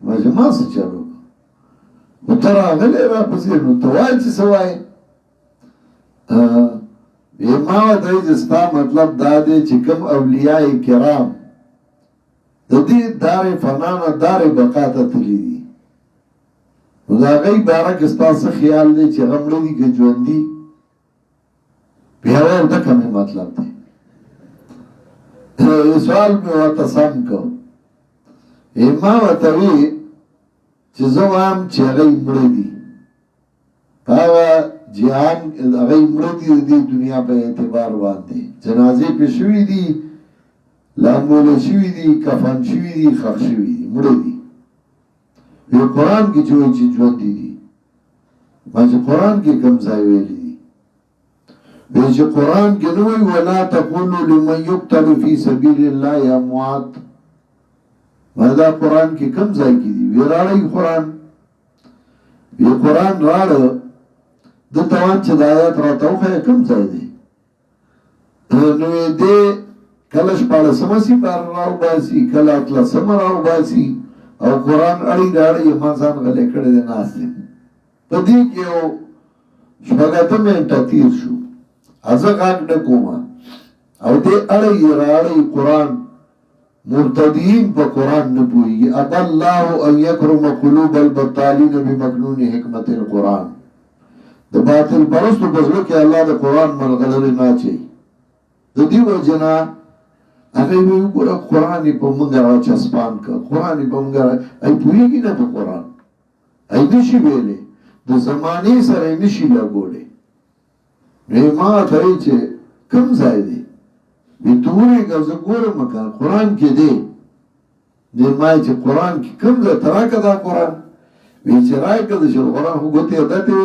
ما چې ما سره چلو کو تر غله را پسې نو ته وای چې سوای ما ته زستا مطلب دا دی چې کوم اولیاء کرام د دې دار فنا نه دار بقا ته تللی دي نو دا غي بارک ستاسو خیال دی چې غمړي دي کې ژوند دي بیا ورته کوم مطلب دی سوال مې ورته سم کو ما ورته وی چې زوام چې غي مړي دي هغه جهان هغه مړدي د دنیا په اعتبار باندې جنازې په شوې دي لامول شوې دي کفن شوې دي خښ شوې دي مړدي په قرآن کې چې ژوند دي ما چې قرآن کې کوم ځای ویلي دي چې قرآن کې نو وی ولا تقولوا لمن يقتل في سبيل الله اموات دا قرآن کې کوم ځای کې دي ویراړي قرآن یو قرآن راړو د توان چې د آیات راتوخه کم ځای دی نو دې کله شپاړه سمسي پر راو باسي کله اتله سم راو باسي او قرآن اړي راړي ما ځان غلې کړې ده ناس دې په دې کې یو شپږاته منټه تیر شو ازه غاګ نه کومه او دې اړي راړي قرآن مرتدین په قرآن نه پوي اب الله ان يكرم قلوب البطالين بمجنون حکمت القرآن د باطل پرستو بزرگ کې الله د قرآن ملغلره نه چي د دې وجنا هغه وی ګور قرآن په موږ راځي سپان کا قرآن په موږ ای پوېږي نه په قرآن ای نشي ویلې د زمانه سره نشي لګولې نه ما ته چې کوم ځای دی وی تورې غوځ ګورم کا قرآن کې دی د ما چې قرآن کې کوم ځای تراکه دا قرآن وی چې راکه د قرآن هو ګوتې دته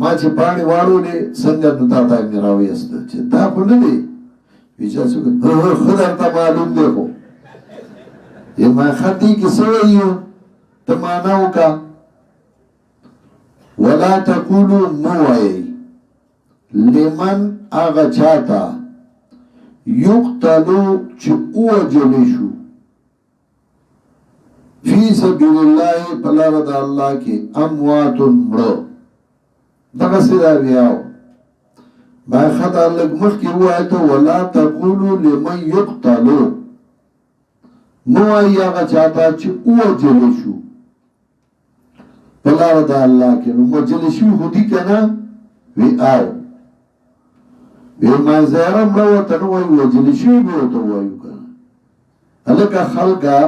ما چې پانی واړولې څنګه د تا ته مې راوېست چې دا خو نه دی وی چې څنګه خدای ته معلوم دی خو یې ما خدای کې سویو ته معنا وکا ولا تقولوا موعي لمن اغا چاته یقتلو چې اوجل شو فی سبیل الله پلار د الله کې اموات مړو دغه سره بیاو ما خطا لګ مخ کې وایته ولا تقولوا لمن يقتلوا نو هغه چاته چې اوجل شو پلار د الله کې نو اوجل شو هدي کنه وی آو وی ما زهره مړو ته نو اوجل شو به ته وایو کنه هلکه خلګه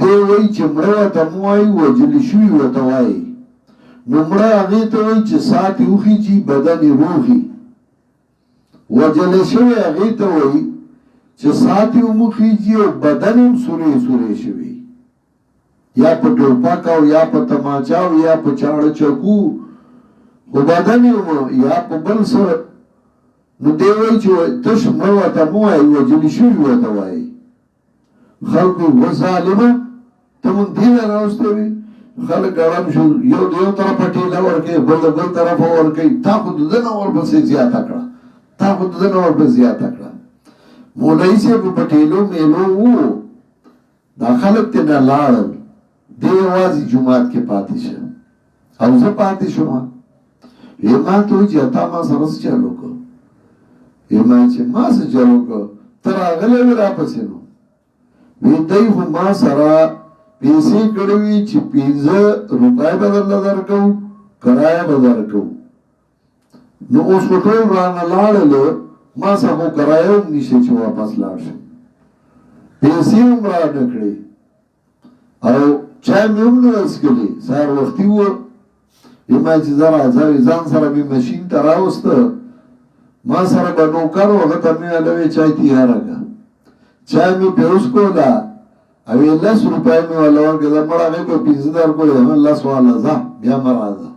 دی وی چې مړو ته موای اوجل شو وته وایي نو مړه هغه ته وایي چې سات یوخي چې بدن روحي وجل شوی هغه ته وایي چې سات یوخي چې بدن سوري سوري شوی یا په ټوپک او یا په تماچا او یا په چاړه چکو او بدن یا په بل سره نو دی وایي چې تش مړه ته موای وجل شوی وته وایي خلکو وظالمه ته مونږ دی راوستوي خلق ګرم شو یو دیو طرف ټیلا ورکه بل طرف ورکه تا خو دنه ور پسې زیاته کړه تا خو دنه ور پسې زیاته کړه مولای سی په پټیلو میلو وو دا خلک ته نه لاړ دی وازي جمعات کې پاتې شه او زه پاتې شوم یما ته چې تا ما سره چالو کو یما چې ما سره چالو کو تر هغه را پسې نو وی دای خو ما سره پیسې کړوي چې 15 روپۍ بدل درکو کرایه بدل درکو نو اوس ټول رانه لاړل ما څه کرایو نشي چې واپس لاړ شم پیسې هم را نکړې او چا مې هم نه وڅښلې سهار وختي و ما چې ځان سره مې ماشین ته راوسته ما سره به نوکر و هغه ته مې هلوې چای تیاره کړه چای مې پې وڅښوله او 10 روپۍ مې وله ورکړه مړه هغې به 15 درکړې 10 واله ځه بیا مه راځه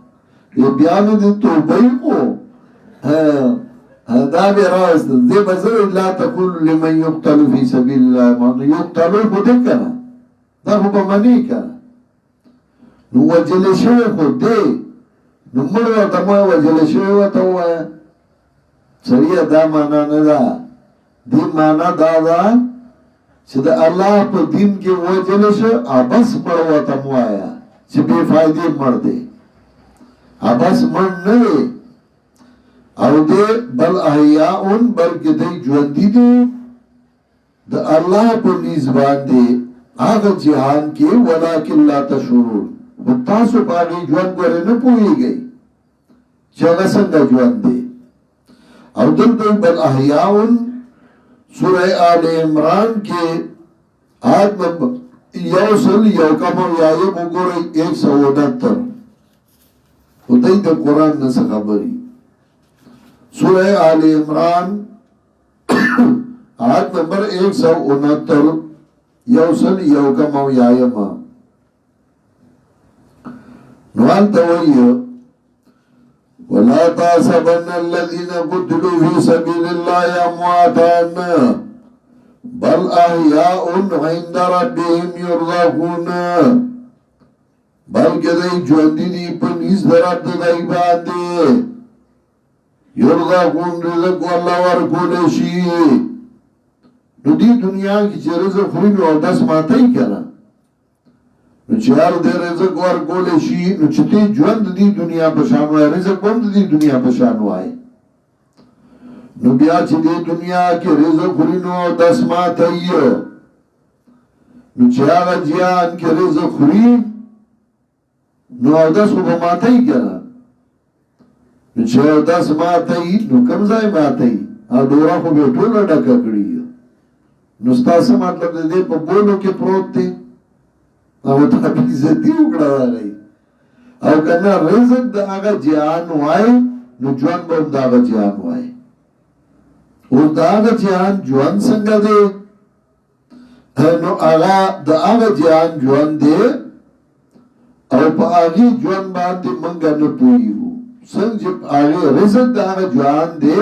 بیا مې د توبۍ خو دا بیا راوستل دې به زه لا تقولو لمن یقتل فی سبیل الله یقتلو خو دې که نه دا خو به منې که نه نو وجلې شوی خو دې نو مړ ورته مه وجلې شوی ورته ووایه سړیه دا معنا نه ده دې معنا دا ده چې د الله په دین کې وجلې شو ابس مړ ورته مه وایه چې بې فایدې مړ دی ابس مړ نه دی او دې بل احیاءون بلکې دی ژوندي دي د الله په نیز باندې هغه جهان کې ولکن لا تشعرون خو تاسو په هغې ژوند ګورې نه پوهېږئ چې هغه څنګه ژوند دی او دلته بل احیاءون سوره آل عمران کې آیت نمبر 1 وګورئ 169 خدای د قرآن نه څه خبري سوره آل عمران آیت نمبر 169 نوال توئیو ولا تحسبن الذين قتلوا في سبيل الله امواتا بل احياء عند ربهم يرزقون بلکې دوی ژوندي دي په نيز د رب د دوی باندې يرزقون رزق والله ورکولی شي نو دی دنیا کی چې رزق خوري نو اودس ماتای کنه نو چې هر دې رزق ورکولی شي نو چې تی ژوند دی دنیا په شان وای رزق هم دی دنیا په شان وای نو بیا چې دی دنیا کې رزق خوري نو اودس ماتای نو چې هغه جیان کې رزق خوري نو اودس خو به ماتای کنه نو چې اودس ماتای نو کوم ځای ماتای او ډوره خو به ټوله ډکه کړي نو ستاسو مطلب دې په بولو کې پروت دی او ته به عزتي وکړه راغی او کنه رزق د هغه جهان وای نو ژوند به د هغه جهان وای او د هغه جهان ژوند څنګه دی نو هغه د هغه جهان ژوند دی او په هغه ژوند باندې مونږ نه پوهیږو څنګه هغه رزق د هغه جهان دی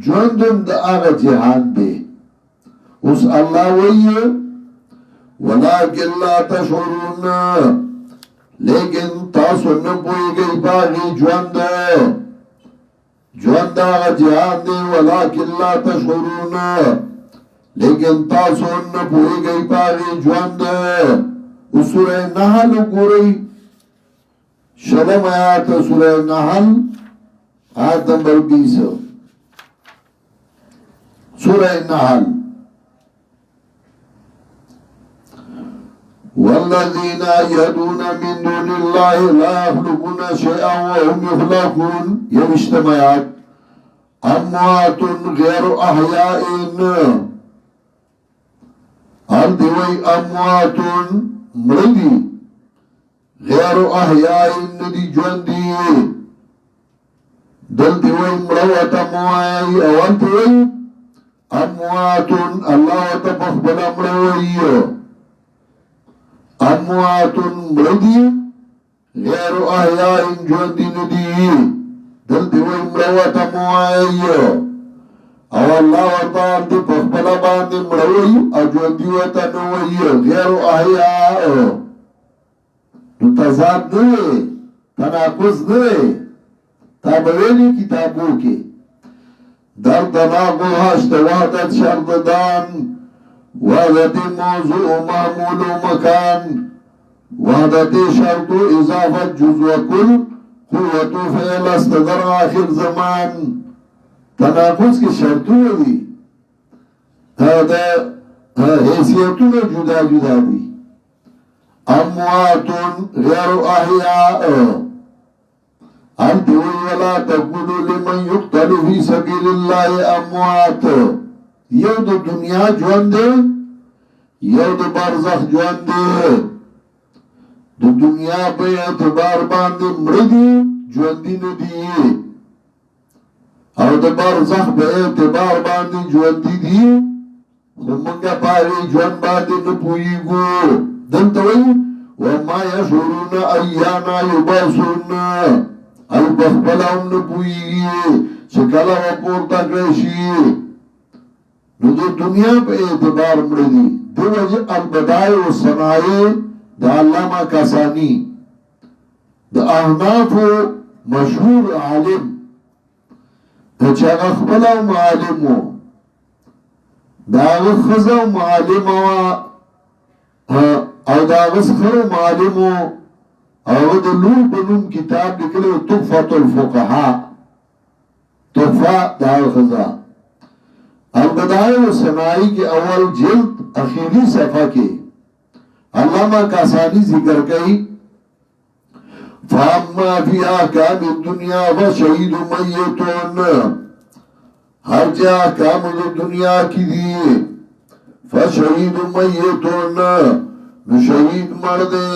ژوند د هغه جهان دی اوس الله وایي ولکن لا تشعرون لیکن تاسو نه پوهیږئ باغی ژوند هغه جهان دی ولکن لا تشعرون لیکن تاسو نه پوهیږئ باغی ژوند اوس سوره نحل وګورئ شلم آیات سوره نحل آیت نمبر 20 سوره نحل والذين يدعون من دون الله لا يخلقون شيئا وهم يخلقون يمشتمعات اموات غير احياء الدوي اموات مردي غير احياء ندي جوندي دل دوي مروة موائي اول دوي اموات الله تبخبل مروي اموات مردی غیر احیاء جوندی ندی دل دیوی مروت اموائی او اللہ وطار دی پخبلا باندی مروی او جوندی وطا نوئی غیر احیاء نو تضاد نوے تناقض نوے تابویلی کتابو کے در تناقض هشت وحدت شرددان وحدت موضوع معمول مکان وحدت شرط اضافت جزء کل قوت فعل استدر آخر زمان تناقض کی شرطوں دی حیثیتوں جدا جدا دی اموات غیر احیاء التوی ولا تقولوا لمن يقتل في سبيل الله اموات. یو د دنیا ژوند دی، یو د برزخ ژوند دی. د دنیا په اعتبار باندې مړه دي، ژوندي نه دي، او د برزخ په اعتبار باندې ژوندي دي، خو مونږه په هغې ژوند باندې نه پوهېږو. دلته وایي وما یشعرون ایانا یبعثون، او پخپله هم نه پوهېږي چې کله به پورته کړی شي. نو د دنیا په اعتبار مړه دي. دې وجې البدایع والصنایع د علامه کاسانی د احنافو مشهور عالم چې هغه خپله هم عالم و، د هغه ښځه هم عالمه وه او د هغه څخه هم عالم و. هغه د لور په نوم کتاب لیکلی و، تحفة الفقهاء، تحفه د هغه ښځه. البدایع والصنایع کی اول جلد اخیری صفحه کې علامہ کاسانی ذکر کئی فاما فی احکام الدنیا فشہید میتون. ہر جا احکام دنیا کی دی فشہید میتون، نو شہید مردے.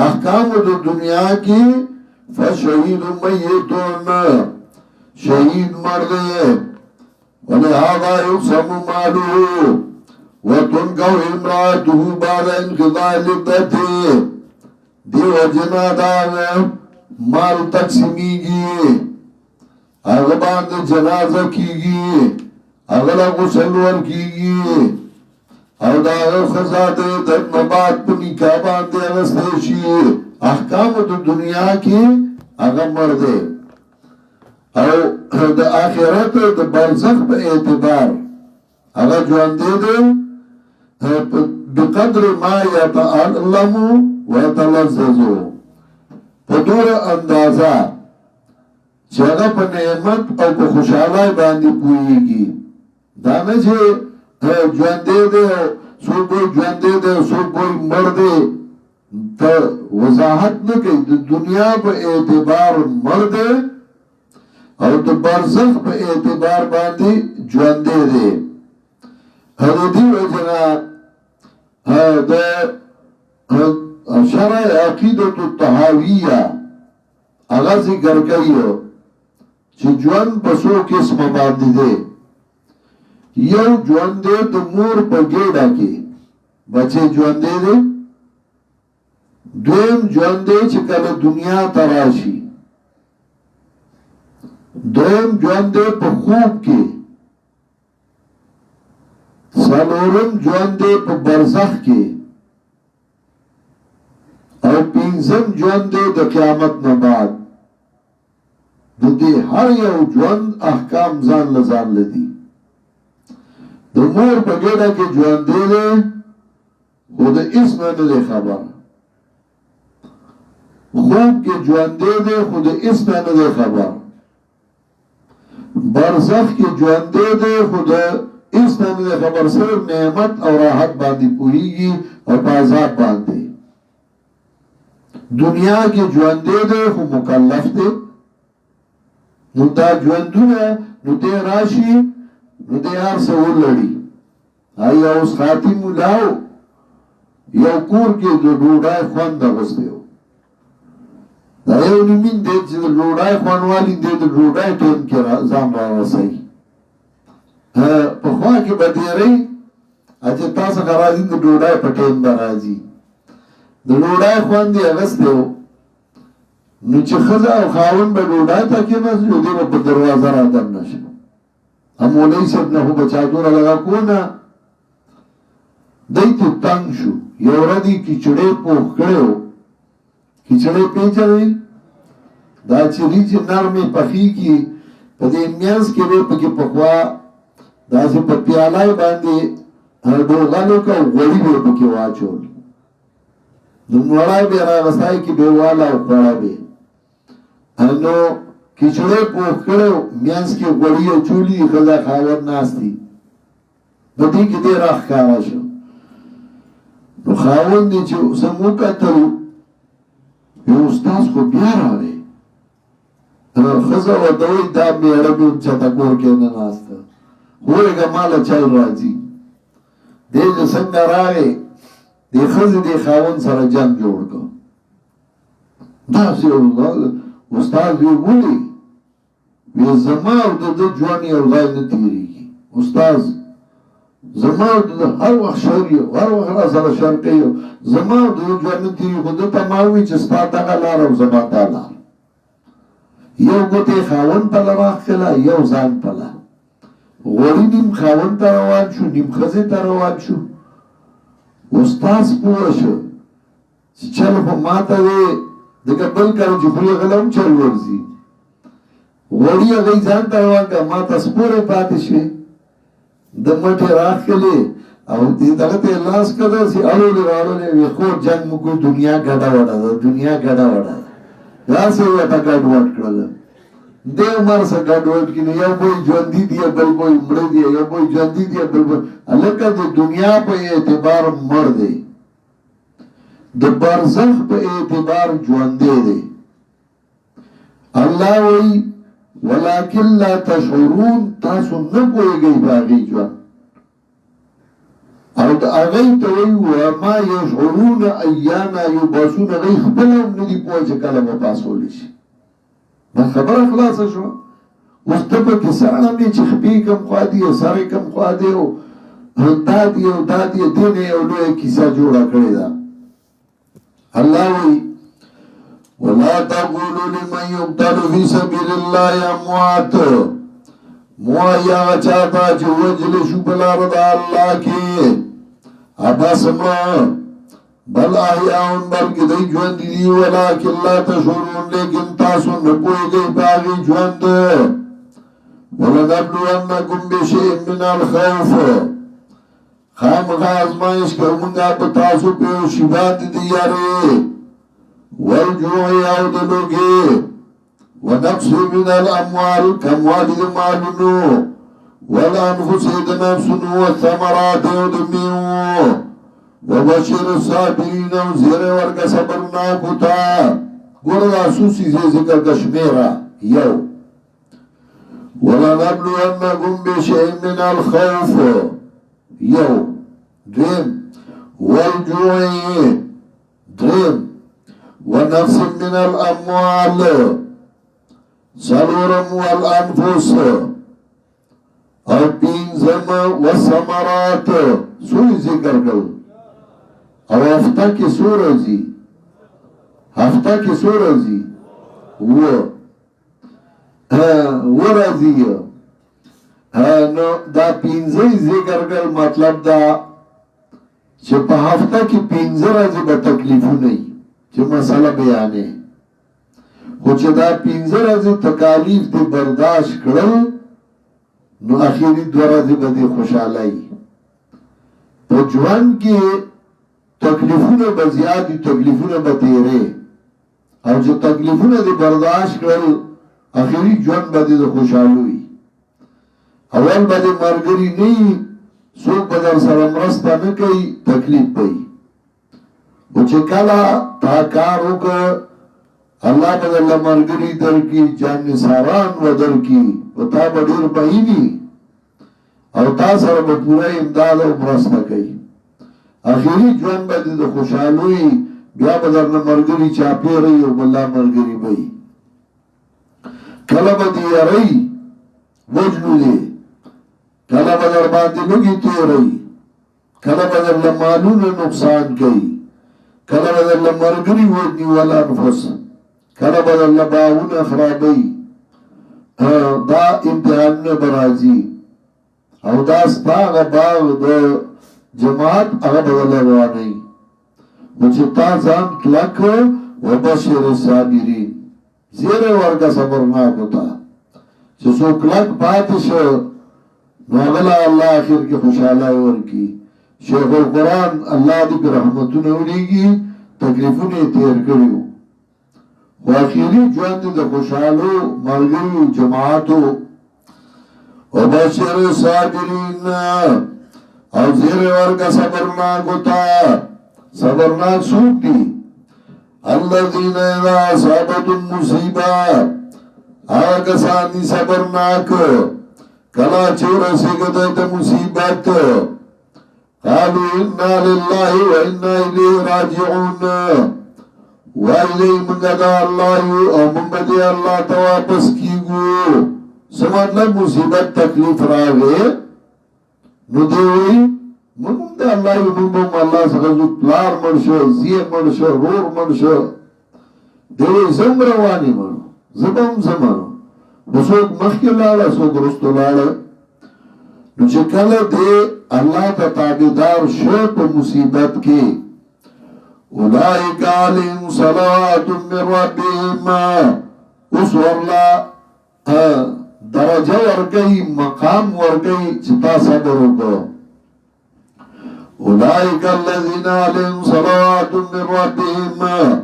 احکام دنیا کی فشہید میتون، شہید مردے. ولہذا یقسم مالو وتنكو امراته بعد انقضاء العدة. دیو جنا دا مال تقسیمیږي، هغه باندې جنازه کیږي، هغه له غسل ورکیږي، او دا هغه ښځه د نبات په نکاح باندې اغوستی شي. احکام د دنیا کې هغه مړ دی، او د آخرت د برزخ په اعتبار هغه ژوندی دی بقدر ما یتعلم ویتلذذ، په دوره اندازه چې هغه په نعمت او په خوشحالۍ باندې پوهېږي. دا نه چې ژوندی دی څوک وایي ژوندی دی څوک وایي مړ دی، ته وضاحت نه کوي. د دنیا په اعتبار مړ دی او د برزخ په اعتبار باندې ژوندی دی. د دې وجه د شرع عقیدة الطحاویه هغه ذکر کوي چې ژوند په څو قسمه باندې دی. یو ژوند دی د مور په ګېډه کې بچی ژوندی دی. دویم ژوند دی چې کله دنیا ته راشي. دریم ژوند دی په خوب کې. څلورم ژوند دی په برزخ کې. او پنځم ژوند دی د قیامت نه بعد. د دې هر یو ژوند احکام ځان له ځان لدي. د مور په ګېډه کې ژوندی دی خو د هېڅ نه نه دی خبر. خوب کې ژوندی دی خو د هېڅ نه نه دی خبر. برزخ کې ژوندی دی خو د هېڅ نه نه دی خبر، صرف نعمت او راحت باندې پوهېږي او په عذاب باندې. دنیا کې ژوندی دی خو مکلف دی. نو دا ژوندونه نو دی راشي نو دی هر څه ولړي. یا اوس خاطي ملاو یو کور کې د ډوډۍ خوند اغوستی و، دا یو نیمین دی چې د ډوډۍ خوندوالي دی د ډوډۍ ټیم کې ځان راوسئ. پخوا کې به ډېرئ چې تا څخه راځي د ډوډۍ په ټیم به راځي. د ډوډۍ خوند یې اغوستی و. نو چې ښځه او خاوند به ډوډۍ ته کېناست نو دی به په دروازه را دننه شي. مولوي صاحب نه خو به چادره لږه کونه دی ته تنګ شو. یو ورځ یې کیچړی پوخ کړی و. کیچړی پېژنئ؟ دا چې وریجې نرمې پخېږي په دې منځ کې به پکې پخوا داسې په پیالی باندې ډوغل وکړه او غوړي به یې پکې واچول. نو مړی به یې راغستی کې به یې واله او خوړه به یې. نو کیچړی پوخ کړی و، منځ کې غوړي اچولي دي، ښځه خاوند ناست دي. په دې کې دی راښکاره شو. نو خاوند یې چې زموږ کتل یو استاذ خو بیا راغی. خزه ودوی دا میړه مې چاته کور کې نه ناسته وګوره ماله چل راځي دې چې څنګه راغی دې ښځې دې خاوند سره جنګ جوړ کړ داسې استاد وی ولې وی زما او د ده ژوند یو ځای نه تېرېږي استاد زما او د ده هر وخت شر یو هر وخت را سره شر کوي زما او د ده ژوند نه تېرېږي خو ده ته ما ووي چې ستا دغه لار او زما دا لار یو ګوتې خاوند پله راښکله یو ځان پله غوړي نیم خاوند ته روان شو نیم ښځې ته روان شو استاد پوه شو چې چل خو ما ته دی دغه بل کار چې خولې غله هم چل ورځي غوړي هغوی ځان ته روان کړه ما ته سپورې پاتې شوې د مټې راښکلې او دغه ته یې لاس کړه داسې اړولې راړولې وې خور جنګ مو کوي دنیا ګډه وډه ده دنیا ګډه وډه ده داسې یې ورته ګډ وډ کړله دې عمر سره ګډ وډ کړي نو یو بوی ژوندي دی بل بوی مړه دی یو بوی ژوندي دی بل بوی هلکه د دنیا په اعتبار مړ دی د برزخ په اعتبار ژوندی دی الله وایي ولکن لا تشعرون تاسو نه پوهېږئ په هغې ژوند او د هغې ته وایي وما یشعرون ایانا یبعثون هغې خپله هم نه دي پوه چې کله به پاسولی شي دا خبره خلاصه شوه اوس ته پکې څه اړه چې خپې کم خوا دي او سر کم خوا دی او دا دي او دا دي دې نه یو لویه کیسه جوړه کړې ده الله وایي ولا تقولوا لمن يقتل في سبيل الله اموات موایا چاہتا چې وجل شو بلار د الله کې اباسما بل احیاون بلکې دی ژوند دي ولکن لا تشعرون لیکن تاسو نه پوهېږئ په هغې ژوند ولنبلونکم بشیء من الخوف خامخا ازمایش کوو مونږه په تاسو په یو شي باندې د یارې والجوع او د لوږې ونقص من الاموال کموالي د مالونو والانفس د نفسونو والثمرات او د میوو وبشر الصابرین او زیری ورکه صبرناکو ته ګوره دا څو څیزې ذکر کړه شمېره یو ولنبلونکم بشیء من الخوف یو دریم والجوع دریم ونفس من الاموال څلورم والانفس او پنځم والثمرات څو ذکر کړل او هفته کې څو ورځې هفته کې څو ورځې ورځې نو دا پنځه ذکر کړل مطلب دا چې په هفته کې پنځه ورځې به تکلیفونه وي چې مسله بیانې خو چې دا پنځه ورځې تکالیف دې برداشت کړل نو اخیری دوه ورځې به دې خوشحاله وي په ژوند کې تکلیفونه به زیات دي تکلیفونه به ډېرې او چې تکلیفونه دې برداشت کړل اخیری ژوند به دې د خوشحالي وي اول به دې ملګري نه وي څوک به در سره مرسته نه کوي تکلیف به وي او چې کله تا کار وکړه الله به درله ملګري درکړي جانثاران به درکړي او تا به ډېر بهیني او تا سره به پوره امداد او مرسته کوي اخري ژوند به دې د خوشحالۍ بیا به درنه ملګري چاپېره وي او بله ملګري به وي کله به دې یاروي وجنو دې کله به در باندې لوږې تېروي کله به درله مالونه نقصان کوي کله به درله ملګري وژني والانفس کله به درله باغونه خرابوي دا امتحانونه به راځي او دا ستا هغه باغ د جماعت هغه به درله روانوي نو چې تا ځان کلک وبشر الصابرین زیری ورکه صبرناکو ته چې څوک کلک پاتې شو نو هغه له الله اخر کې خوشحالی ورکړي شیخ القرآن الله دې په رحمتونه ولیږي تکلیفونه یې تېر کړي وو خو اخري ژوند د خوشحالو ملګرو جماعتو وبشر الصابرین او زیر ورکه صبرناکو ته صبرناک څوک دي الذین اذا اصابتهم مصیبه آغا کسانی صبرناک کلا چور سگدت مصیبت قالو انا للہ و انا الیہ راجعون وائلی منگا دا اللہ او منگا دی اللہ تا واپس کیگو سمطلب مصیبت تکلیف راگے نو دیوئی منگم دا اللہ منگم اللہ سخزو پلار مرشو زیه مرشو رور مرشو دیوئی زم روانی مرو زبم زمانو نسوک مخی لالا سوک رستو لالا نو چکل دے اللہ تا تابدار شو پا مصیبت کی اولئک علیہم صلوات من ربهم اس واللہ درجہ ورگئی مقام ورگئی چتا صبرو کو اولئک الذین علیہم صلوات من ربهم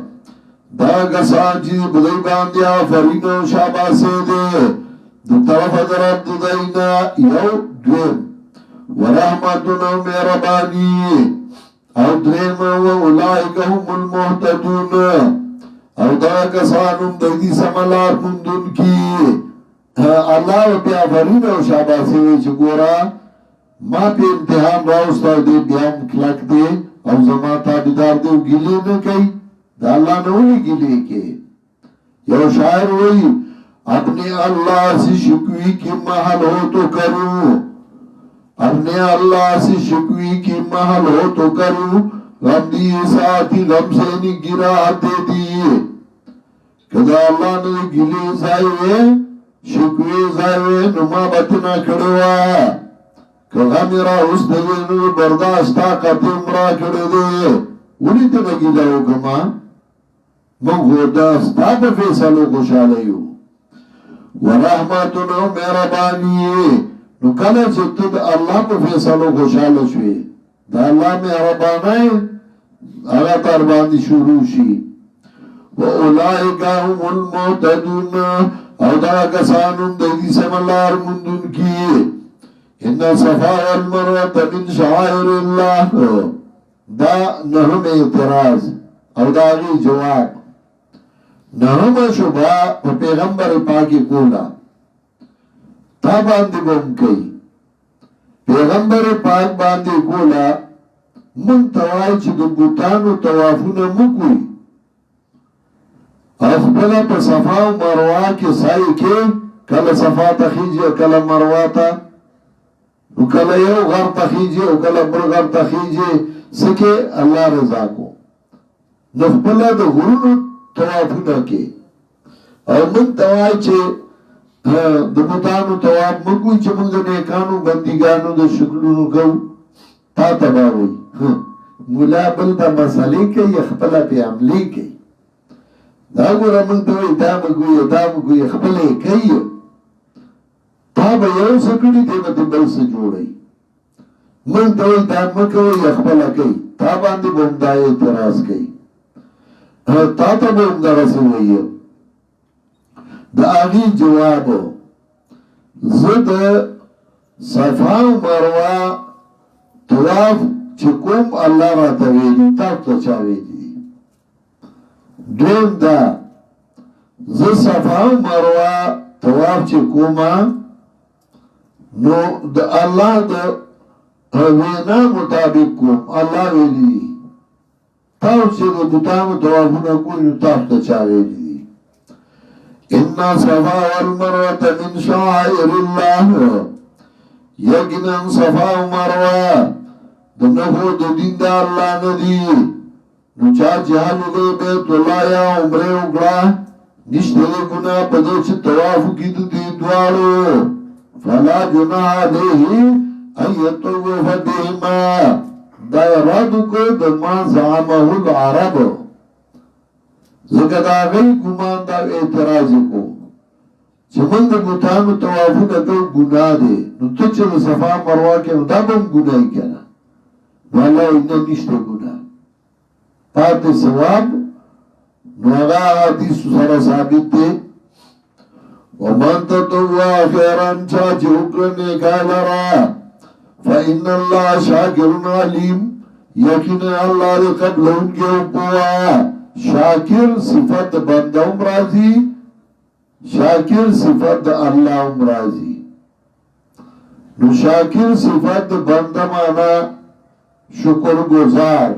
دا کسان چی بدئی باندیا فرینو شاباسے دے دو طرف درد دینا یو دویم ورحمتنا میربانی او دریم و اولائک هم المحتدون او دا کسانم دیدی سملار مندن کی اللہ و پیا فرینو شاباسے وی چی گورا ما پی امتحان راوستا دے بیام کلک دے او زماتا بیدار دے گلے نکی دا اللہ نولی گلے کے یو شاعر ہوئی اپنے اللہ سے شکوی کی محل ہو تو کروں اپنے اللہ سے شکوی کی محل ہو تو کروں غم دی ساتھی غم سے نہیں گرا دے دیئے کدا اللہ نے گلے زائے شکوی زائے نما بطنا کھڑوا کہ غمیرا اس دے برداشتا قتم را کھڑے دے انہی تے نگی جاؤ کما منگو داستا پا فیصلو خوشالیو ورحمتنا مہربانی نو کله چې ته د الله په فیصلو خوشاله شوې د الله مهرباني هغه تر باندې شروع شي واولئک هم المهتدون او دا کسانو د دې سملار مندون کی ان صفا والمروه من شعائر الله دا نهم اعتراض او دا غي جواب نهم شبا په پیغمبر پاکی کولا تا باندې بم کوي پیغمبر پاک باندې کولا من توای چې د بوتانو طوافونه مکوي خپل په صفا او مروه کې سای کې کله صفا ته خيږي کله مروه ته او کله یو غر ته خيږي او کله بل غر ته خيږي سکه الله رضا کو نو خپل د غرونو طوافونه کې او من توای چې د بوتانو تواب مکوی چې موږ د نیکانو بندګانو د شکلونو کو تا تباوي مولا بل د مسلې کې خپل په عملي کې دا ګور موږ ته دا مګوي خپل کوي تا به یو سکړي دې د بل څه جوړي موږ ته دا مګوي خپل کوي تا باندې بوندای اعتراض کوي تا ته به درسوي دا آغی جوابو زد صفا و مروه طواف چکم اللہ را تویدی تاک تو چاویدی دوم دا زد صفا و مروه طواف چکم نو دا اللہ دا وینا مطابق کم اللہ ویدی تاک چه دا بطانو طوافونا کنی تاک تو چاویدی اِنَّا صَفَا وَالْمَرْوَةَ مِنْ شَعَائِرِ اللَّهِ یقینا صفا و مروه د نفو د دین دا اللہ ندی نو چا جهالو دے بیت اللہ یا عمره اگلا نشتے دے گناہ پدے چھ توافو کی دی دوارو فلا جناح علیہ ایتو فدیما دا ارادو کو دما زعمه العرب زکر آغای گمان دا اعتراض کو چمند بوتانو توافو نکو گناہ دے نو تو چل صفا مروہ کے دا بم گناہی کنا نو اللہ انہا نشتے گناہ پات ثواب نو آغا حدیث سارا ثابت دے ومن تطوع خیران چاچ حکرنے کالرا فإن اللہ شاکرن علیم یقین اللہ دے قبل ان کے اوپوا شاکر صفت بندہ امراضی شاکر صفت د الله امراضی نو شاکر صفت بنده مانا شکر گزار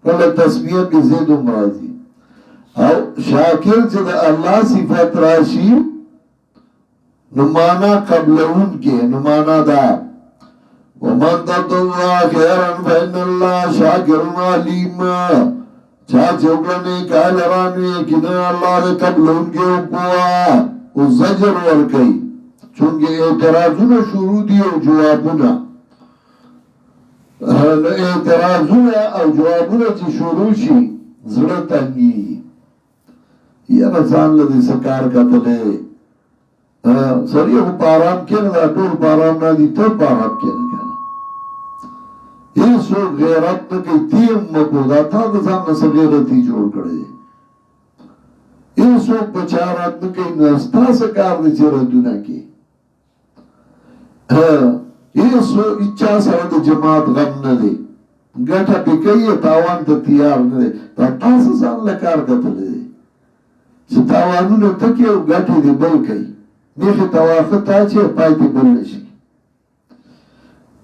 کله تسمیه بی زید امراضی او شاکر چې د الله صفت راشي نو مانا قبلون کې نو مانا دا ومن تد الله خیرا فإن الله شاکر علیم چا چوکلنے کال رانوی کنا اللہ دے قبلون کے اقوا او زجر ورکی چونکہ اعتراضون شروع دی او جوابونا اعتراضون او جوابونا چی شروع شی زرطنگی یا نسان لدی سکار کتلے سری او پارام کیا نا دول پارام نا دی تو پارام کیا نا ایسو غیرت نکی تیم مکو دا تا دزان نسا غیرتی جوڑ کردے ایسو بچارات نکی نستا سکار دی چردونا کی ایسو اچھا سرد جماعت غم ندے گٹھا پکئی تاوان تا تیار ندے تا تاسا سان لکار کتلے دے چه تاوانو نتکی او گٹھی دی بل کئی نیخی تواخت آچے پای دی بل نشی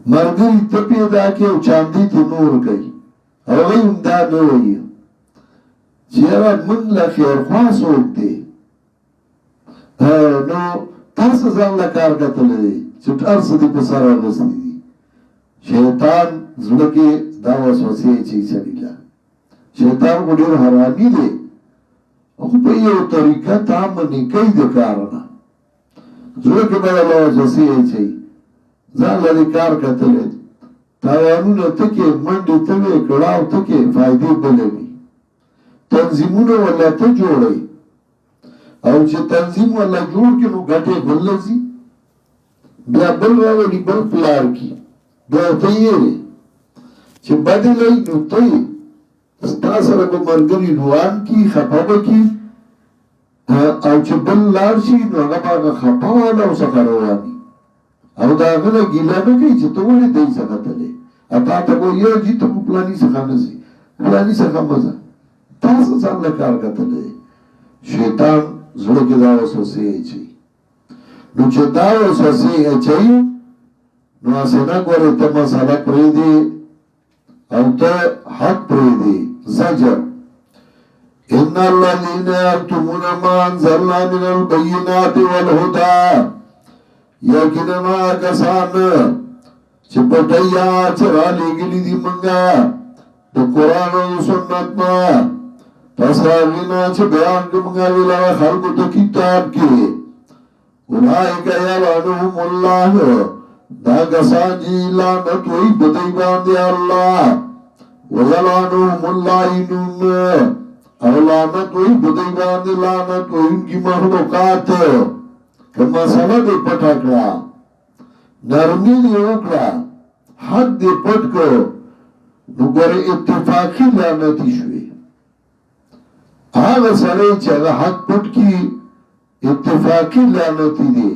مرگری تپی دا که او چاندی تی نور گئی او غی امدا نوئی چیرا من لخیر خواست ہوک دی نو ترس زن لکار کتل دی چوٹ ارس دی پسر آغستی دی شیطان زلکی دا وسوسی چی چلیلا شیطان کو دیر حرامی دی اخو پا یو طریقہ تام نکی دی کارنا زلکی بدا وسوسی چی زان لدی کار کتلے تاوانون تکی مندی توی کڑاو تکی فائدی بلوی تنظیمون والا تا جوڑی او چه تنظیم والا جوڑ کی نو گھٹے بل لزی بیا بل راولی بل پلار کی بیا تیئے چه بدی لئی نو تیئے ستا سرکو مرگری نوان کی خپاو کی او چه بل لارشی نو اگا باگا خپاو والا او سکروانی او دا غلا گیلا نه کوي چې ته ولې دای څنګه تلې اته ته وو یو چې ته پلاني څنګه نسی پلاني څنګه مزه تاسو څنګه کار کتلې شیطان زړه کې دا وسوسه چي نو چې دا وسوسه چي نو اسنه ګوره ته مساله پرې دي او ته حق پرې دي زجر ان الذين يكتمون ما انزلنا من البينات والهدى یقینا کسان چې پټیا چرا لګلی دی منګه د قران او سنت ما پس راغلینا چې بیان کومه ویلا خلکو ته کتاب کې اولئک یلعنهم الله دا کسان چې لعنت وي بدای باندې الله ویلعنهم اللائنون او لعنت وي بدای باندې لعنت وي کی مخلوقات که مسئلہ دی پتا کرا نرمی دی اکرا حق دی پت کرو نو گوری اتفاقی لعنتی شوی آغا سرائی چه اگا حق پت کی اتفاقی لعنتی دی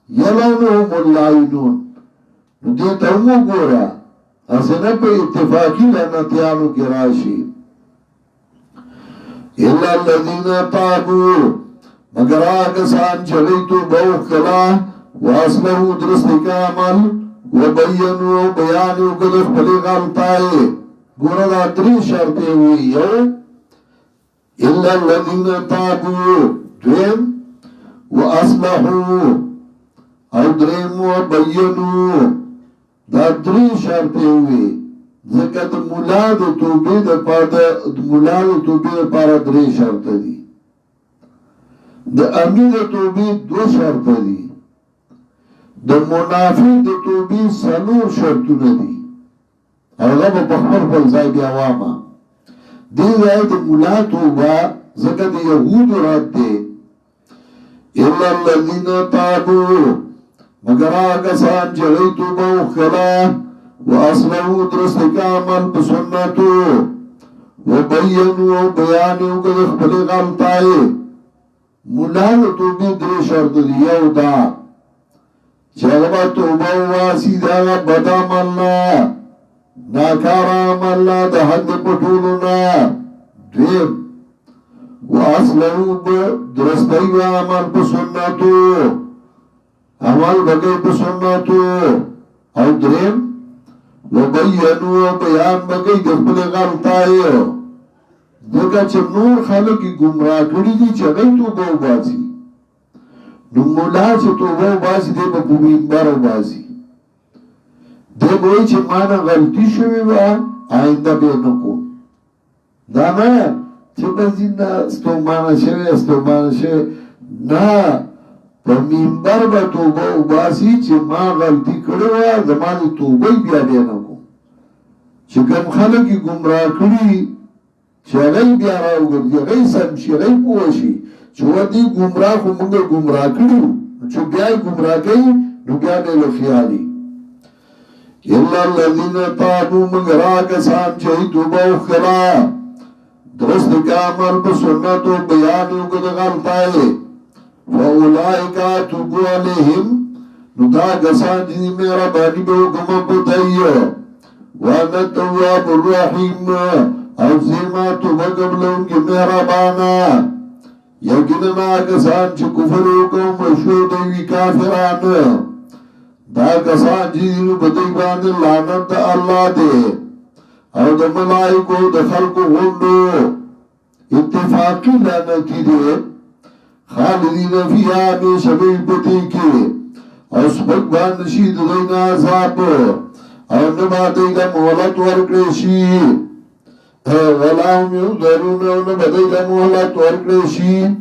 یلانهم اللائنون نو دیتا امو گورا اسنا پا اتفاقی لعنتیانو کی راشی الا الذین تابو مگر آگسان چلی تو بوخ کلا واسلہو درست کا عمل وبینو بیانیو کدخ پلی غلطائے گورا دا دری شرطے ہوئی یو الا الذین تابو دویم واسلہو او دریم وبینو دا دری شرطے ہوئی ذکر مولا دا توبی دا پارا دری شرط دی د امید توبی دو شرط دی د منافی د توبی سلور شرطونه دی اولا با پخمر فلزای بی عواما دی رای د ملا توبا زکر د یهود رد دی الا الذین تابو مگر آگا سان جلی توبا اخلا و اصلہو درست کا عمل بسنتو و بینو بیانیو کدخ پلی غلطائے مولانو توبی دری شرط دی یو دا چاگبا توبا واسی دا بدا ملنا ناکارا ملنا دا حد پٹولونا دویم واصلحوا درستی و عمل په سنتو عمل بگئی په سنتو او درم وبینو بیان بگئی د خپل غلطای دغه چې نور خلک گمراه کړي دي چې هغه توبه وباسي نو مولا چې توبه وباسي دی په منبر وباسي دی وایي چې ما نه غلطي شوې وه آینده به نه کوم دا نه چې بزینه ستومانه شوې نه په منبر به توبه وباسي چې ما غلطي کړې وه زما د توبې بیا نه کوم چې کوم خلک یې ګمراه کړي چې هغه بیا راوګرځي هغه سم شي هغه پوه شي چې ودې ګمراه خو موږ ګمراه کړو چې بیا یې ګمراه کوي نو بیا به له خیالي الا الذين تابوا من راکسان چې توبه وکړه درست کامل په سنت او بیان وکړه غلطای فاولئک توبوا علیهم نو دا کسان چې مهرباني به وکړه په دایو وانا التواب الرحیم او زیما توبه قبلون کی مهربانا یقینا کسان چې کفر وکړو مشهور دی کافران دا کسان چې بدی باندې لعنت الله دی او د ملائکو د خلقو غوندو اتفاقی لعنت دی خالدین فیها همیشه به پدې کې او سپک باندې شي د دوی نه عذاب او نه باندې د مهلت ورکړي شي ولا هم ينظرون ونبدأ إلى مهلة ورقشي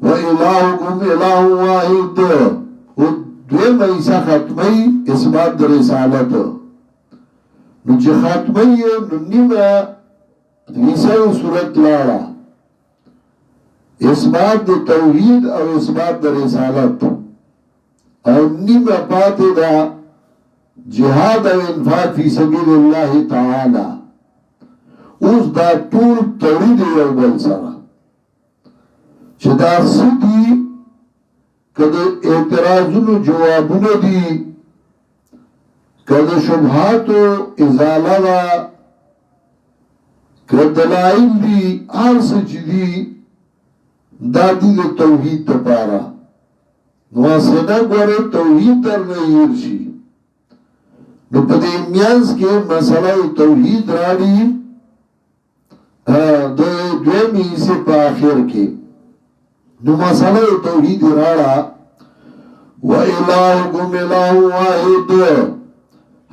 وإلهكم إله واحد ودویم ایسا ختمی اثبات در رسالت نو چه ختمی نو نیم ایسا صورت لارا اثبات در توحید او اثبات در رسالت او نیم پات دا جهاد او انفاق فی سبیل اللہ تعالی اوس دا ټول توحید یو بل سره چې دا سدي کله اعتراضونو جوابونه دي کله شبهاتو ازاله وا کله دلایل دي ارس چې دي دا د توحید لپاره نو څنګه ګوره توحید درنه یورشي نو په دې میانس کې مسله توحید راړي دویمی سے پا آخر کی نو مسئلہ توحید راڑا وَإِلَهُكُمْ إِلَهُ وَاحِدٌ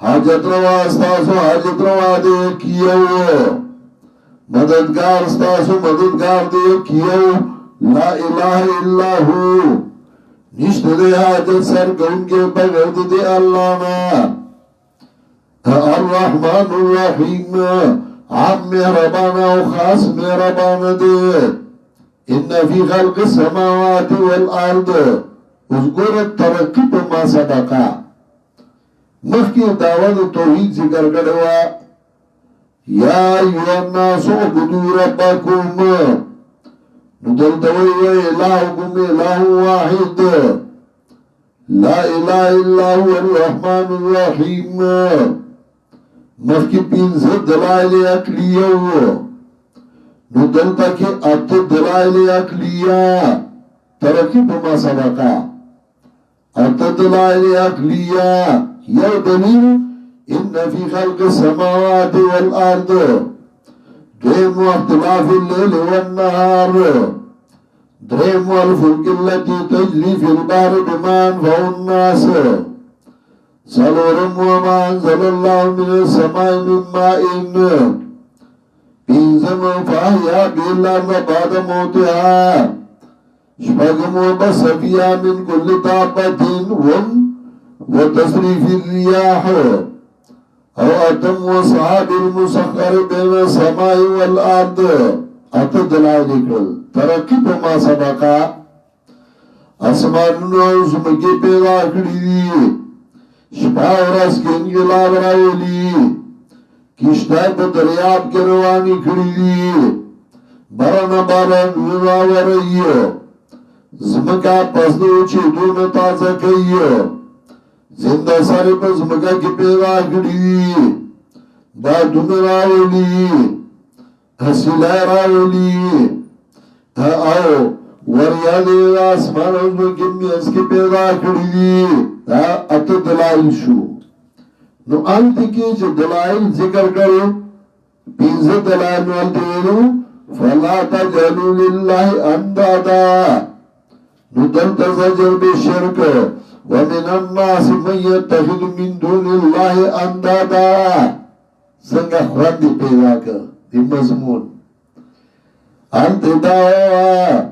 حاجت روا استاسو حاجت روا دے کیو مددگار استاسو مددگار دے کیو لا الہ الا ہو نشت دے حاجت سر گونگے بغرد دے اللہ نا الرحمن الرحیم عام مهربانا و خاص مهربانا دے ان فی خلق السماوات والارض اذکر ترقی پا ما صدقا مخی دعوت توحید ذکر کروا یا ایوہ الناس عبدو ربکم ندلتوی و الہکم الہ واحد لا الہ الا هو الرحمن الرحیم مخی پینزد دلائل اقلیو نو دلتا کی ات دلائل اقلیہ ترقی پا ما سبقا ات دلائل اقلیہ یو دلیل ان فی خلق السماوات والارض دویم اختلاف اللیل والنهار دریم والفلک اللتی تجلی فی البار بمان فو الناس سلورم وما انزل اللہ من السماء من مائن پینزم فاہیا بیلار بعد موتها شپگم وبصفیا من کل طاقت وتصریف الریاح او اتم وصحاب المسخر بین السماء والارض ات دلائل اکرل ترقی پا ما سبقا اسمانونو زمکی پیدا کری دی شپا ورس کے انگلاب راولی کشتای پا دریاب کے روانی کری دی برن بارن وراو رئیو زمکا پسدو چی دون تازه کئیو زندہ ساری پا زمکا کی پیدا کری دی بادون راولی حسیلای راولی او وریا دی آسمان او زمکه میانس کې پیدا کړی دي دا اته دلایل شو. نو انت کې چې دلایل ذکر کړو پنځه دلایل ولته ویلو فلا تجعلوا لله اندادا. نو دلته زجر بالشرک ومن الناس من يتخذ من دون الله اندادا. څنګه خوند پیدا کړ د مضمون انت دعوا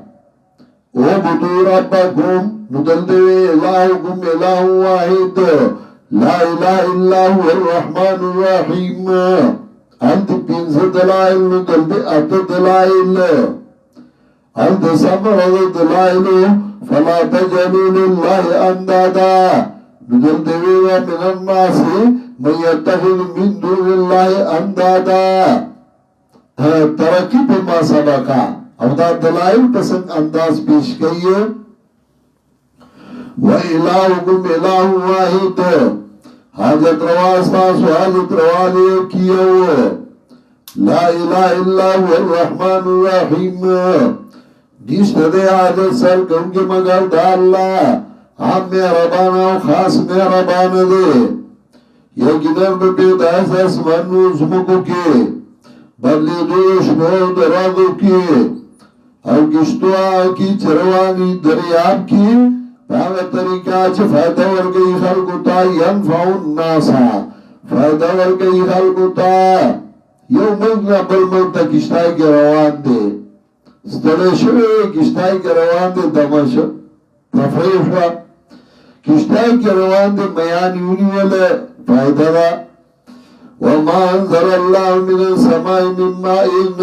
وعبدوا ربكم. نو دلته الهكم اله واحد لا اله الا هو الرحمن الرحيم. انت پنځه دلایل نو دلته اته دلایل انت سمر دلایل فلا تجعلوا لله اندادا. نو دلته من الناس من يتخذ من دون الله اندادا. ترقی په ما سبقا او دا دلائل پسند انداز پیش کئیے وَإِلَهُكُمْ إِلَهُ وَاحِدٌ. حاجت رواز تاسو حاجت روانی کیو لا الہ الا هو الرحمن الرحیم. دیشت دے حاجت سر کنگی مگر دا اللہ عام مہربان و خاص مہربان دے. یقیناً بپیدائش اسمانو زمکو کے بدلی دوش نو درازو کی او گشتو آکی چروانی دریاب کی پاگا طریقہ چھ فائدہ ورگئی خلقو تا ینفعون ناسا فائدہ ورگئی خلقو تا یو ملک نا بل ملک تا کشتائی کے روان دے ستڑے شوئے کشتائی کے روان دے دمش تفریفا کشتائی کے روان دے میانی اونی والے فائدہ دا وما انزل اللہ من السماء من مائن.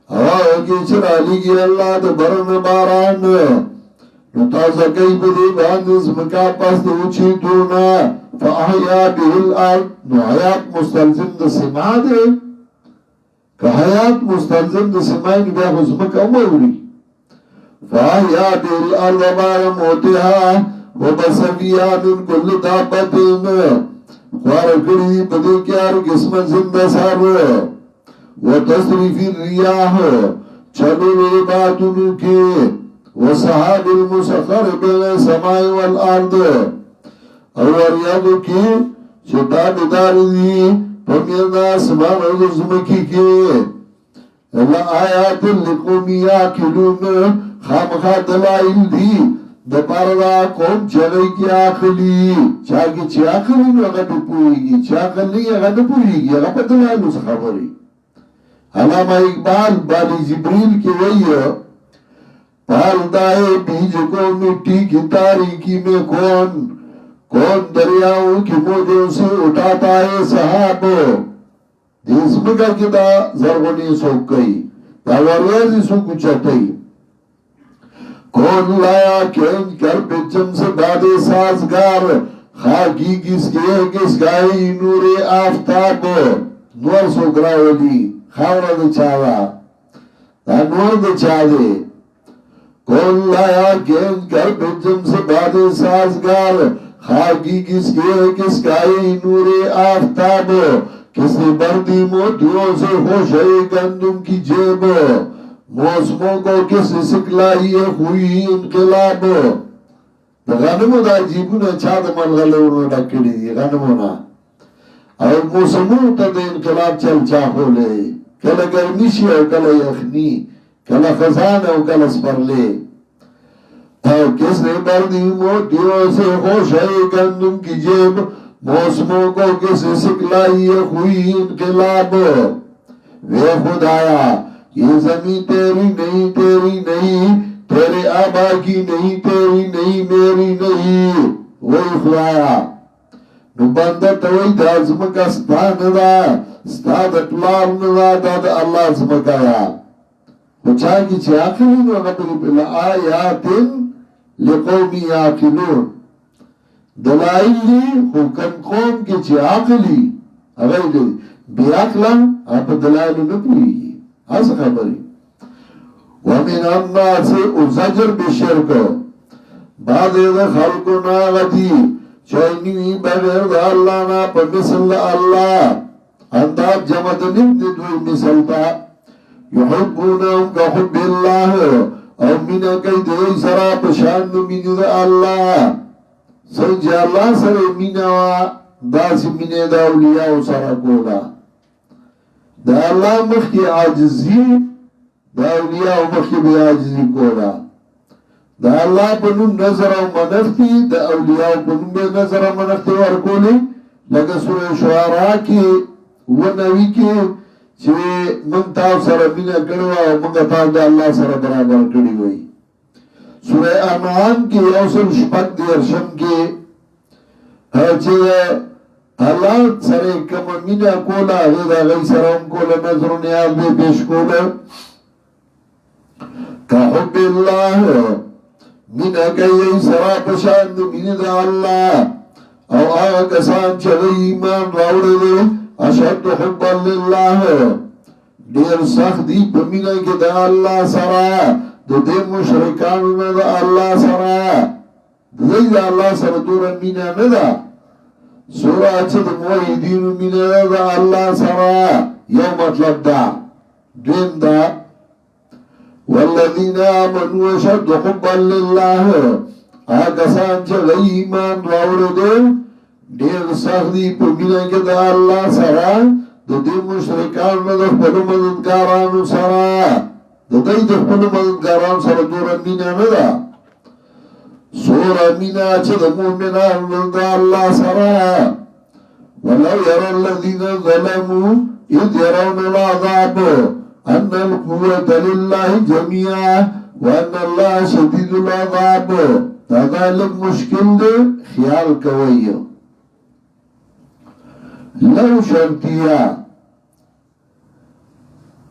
آگی چرالی گی اللہ دا برن باران نو تازہ کئی بدی باندز مکا پاس دا اچھی دونا فاحیا به الارض. نو حیات مستلزم دا سما دے کہ حیات مستلزم دا سمائی نبیا خزمک اموری فاحیا به الارض بار موتها وبسفیا من کل دابتن. خوار کری بدے کیار قسم زندہ سار و تصریفی ریاح چلو لے باتنو کے و صحاب المسخر بین سمائی والارد اور یادو کی چھتا بدار دی پمین آسمان و زمکی کے اللہ آیات لقومی آکلون خامخا دلائل دی دپاردا قوم چگئی کی آخلی چاکی چی آخلی نو اگا پی پوئی گی چاکل نہیں اگا نو پوئی گی اگا پتلائنو سے خبری. علامہ اقبال بالی جبریل کی وئی پالدائے بیج کو مٹی کی تاریکی میں کون دریاؤں کی موجوں سے اٹھاتا ہے صحاب. دیس مگا کی دا زرغنی سوک گئی دا وریازی سوکو چٹئی کون لایا کینج کر پچم سے بادے سازگار خاکی کس گائی نور آفتاب. نور سوکرا ولی خاورا دے چاوا دا نور دے چا دے. کون لایا کینج کر پچم سے بادے سازگار خاکی کس گائی نور آفتاب. کس نے بردی موتیوں سے خوش ہے گندم کی جیب موسموں کو کس سکلائی خوئی انقلاب. غنمو دا جیبونا چا دا ملغلونو ڈکڑی دی غنمونا اور موسموں تا دا انقلاب چل چاہو لے کل گرمیشی او کل یخنی کل خزان او کل سپرلے. کس نے بردی موتیوں سے خوش ہے گندم کی جیب موسموں کو کس سکلائی خوئی انقلاب. وے خدایا یہ زمین تیری نہیں تیرے آبا کی نہیں تیری نہیں میری نہیں. وہی خدایا نو بندہ توی دا زمکا ستان دا ستاد اطلار ندا دا اللہ زمکا یا وچا کی چی آخری نو غبری بلا آیاتن لقومی آکلون. دلائل لی خوکن قوم کی چی آخری اگر لی بی آکلن آپ دلائل نپوئی از خبری. ومن الناس زجر بشرک بعد دا خلقو ناغتی چاینوی بغیر دا اللہ نا پا مثل اللہ انداب جمع دنیم دوی مثل تا یحبونهم کحب اللہ او مینا کئی دی سرا پشاند مین دا اللہ سنجی اللہ سر مینا دا سی مینے دا اولیاء سرا کولا دا اللہ مخی عاجزی دا اولیاء مخی بی عاجزی کولا دا اللہ پنم نظر و منفتی دا اولیاء پنم بی نظر و منفتی ورکولی لگا سورہ شعراء کی ونوی کی چه من تاو سر مینا کروا و منگا تاو دا اللہ سر برابر کری ہوئی سورہ انعام کی یوسل شپک دیرشم کی چه اللہ سر کم مینا کولا غیدا غی سرم کولا نظر و نیاز بے پیش کولا کا حب اللہ مینا کئی سرا پشاند مین دا اللہ او آغا کسان چغی ایمان راوڑے دے اشد حبا للہ دیر سخت دی پمینا کے دا اللہ سرا دو دے مشرکان میں دا اللہ سرا دی دا اللہ سرا دورا مینا ندا سورا چد موحیدین مینا دا اللہ سرا یو مطلب دا دین دا والذین آمنوا اشد حبا للہ آگا سان چغی ایمان راوڑے دے دیر سختی پر مینا کے دا اللہ سرا دو دی مشرکان میں دا خپلو مددگارانو سرا دو دی دا خپلو مددگارانو سرا دورا مینا ندا سورا مینا چه دا مومنان دا اللہ سرا ولو یرا الذین ظلموا اذ یرون العذاب ان القوة للہ جميعا وان اللہ شدید العذاب دا لگ مشکل دے خیال کوئیو لو شرطیہ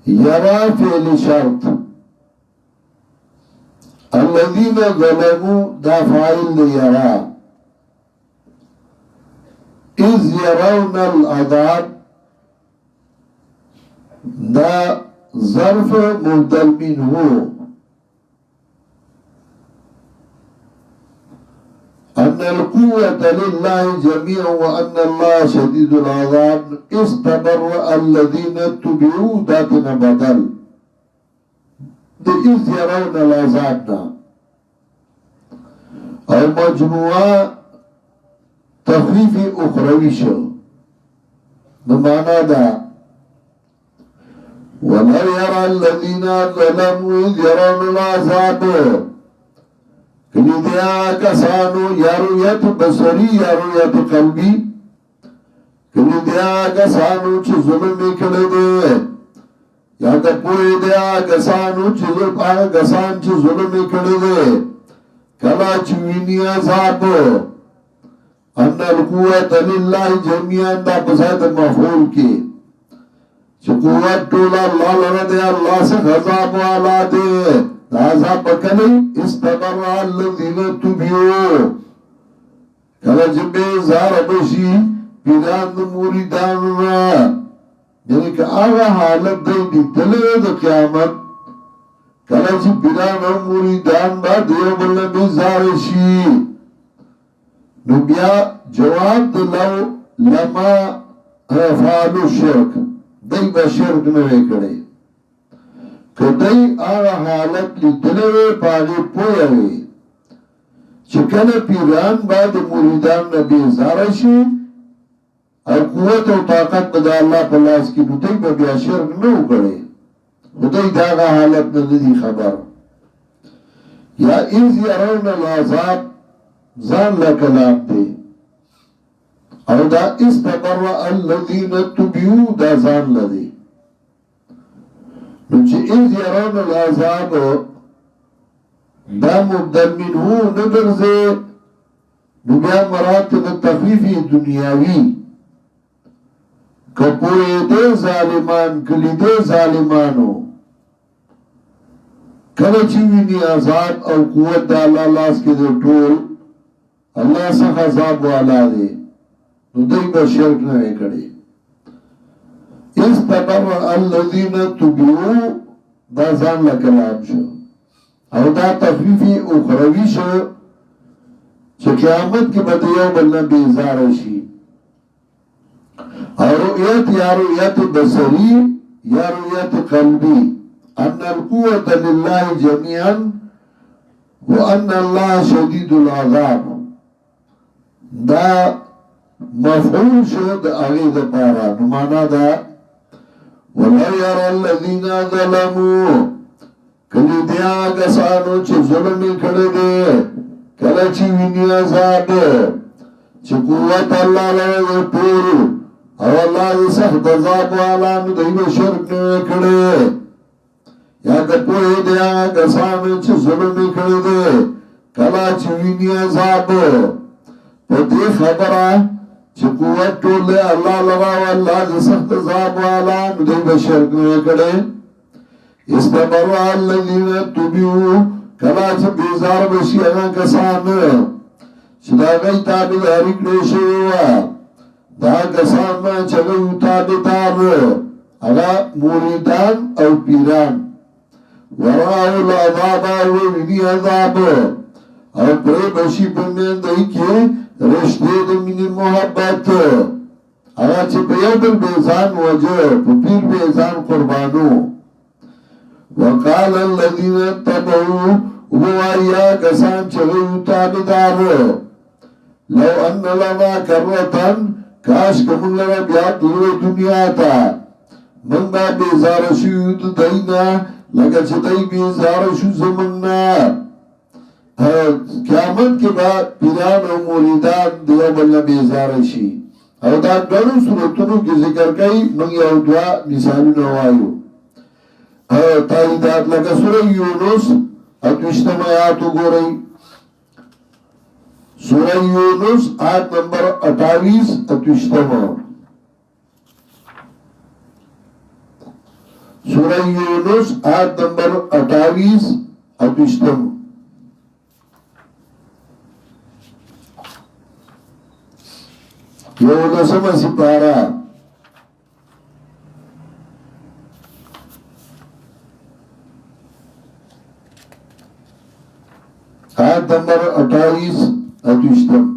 یرا فعل شرط الذین ظلموا دا فاعل دے یرا اذ یرون العذاب دا ظرف مبدل منه أن القوة لله جميعا وأن الله شديد العذاب استبرأ الذين اتبعوا ذاتنا بدل إذ يرون العذاب أو مجموعة تخفيف أخروي شو بمعنى دا ولا يرى الذين ظلموا إذ يرون العذاب کلی دیا کسانو یا رویت بصری یا رویت قلبی کلی دیا کسانو چه ظلمی کلی دے یا دا پوئی دیا کسانو چه ظلمی کلی دے کلا چوینی عذاب ان القوت للہ جميعا دا بسایت مفعول کی چه قوت تولا اللہ لرد اللہ سے غذاب والا دے عذاب بکنی استبرع الذین تبعوا کلا جبه زار بشی پیران موریدانونا یعنی که آغا حالت دی دلے دا قیامت کلا چی پیران موریدان با دیو بلن بیزارشی نو بیا جواب دلو لما فعلو شرک دی با شرک نوے کڑے کدی آغا حالت لی دلوے پاگی پویوے چکل پیران بعد موریدان نبی زارشی اور قوت و طاقت بدا اللہ پلاس کی نتی با بیا شرک نو کرے خدای داغا حالت ندی خبر یا ایز یرون العذاب زان لکلام دے اور دا استبرأ الذین اتبعوا دا زان لدے نوچه ایز یرون العذاب دا مبدل منہو نگرزے نو بیا مراتب تخفیفی دنیاوی کپوئے دے ظالمان کلی دے ظالمانو کلچوینی عذاب او قوت دا اللہ لاس کے دے ٹول اللہ سخ عذاب والا دے نو دی با شرک نوے کڑے استبرأ الذین تبعوا دا زان لکلام شو او دا تخفیفی اخروی شو چه قیامت کی بدیو بلنا بیزار شی او رؤیت یا رؤیت بصری یا رؤیت قلبی ان القوة لله جميعا وان الله شدید العذاب دا مفعول شد اغی دا پارا نمانا دا وَلَا يَرَ الَّذِينَ ظَلَمُوا کلی دیا کسانو چه ظلمی کردے کلا چی وینی عذاب چه قوت اللہ لگے پور او اللہ دی سخت عذاب والانو دیو شرک نوے کردے یا کپوئی دیا کسانو چه ظلمی کردے کلا چی وینی عذاب پا دی خبرہ چه قوت ٹول دے اللہ لگا واللہ دی سخت عذاب والانو دیو شرک نوے کردے استبروا الذين تبعوا کلا چه بیزار بشی اگا کسان چدا گئی تابداری کلیشوا دا کسان ما چگئی تابدار اگا موریدان او پیران وراؤ العذاب او وینی عذاب او پری بشی بندین دائی که رشتے دمین محبت اگا چه بیادر بیزان وجه پیر بیزان قربانو وقال الذين اتبعوا ووایا کسان چغیو تابدار لو ان لنا کرتن کاش کمون لنا بیاد دلو دنیا تا من با بیزار شود دینا لگا چه دی بیزار شو زمننا قیامت کے بعد پیران و موریدان دیو بلنا بیزار شی او دا دونو صورتونو کی ذکر کئی من یو دعا مثالو نوائیو تاییدات لگا سورہ یونس اتوشتم آیاتو گو رئی سورہ یونس آیت نمبر 28 اتوشتم سورہ یونس آیت نمبر 28 اتوشتم یو دسم سپارہ آیت نمبر 28 اتوشتم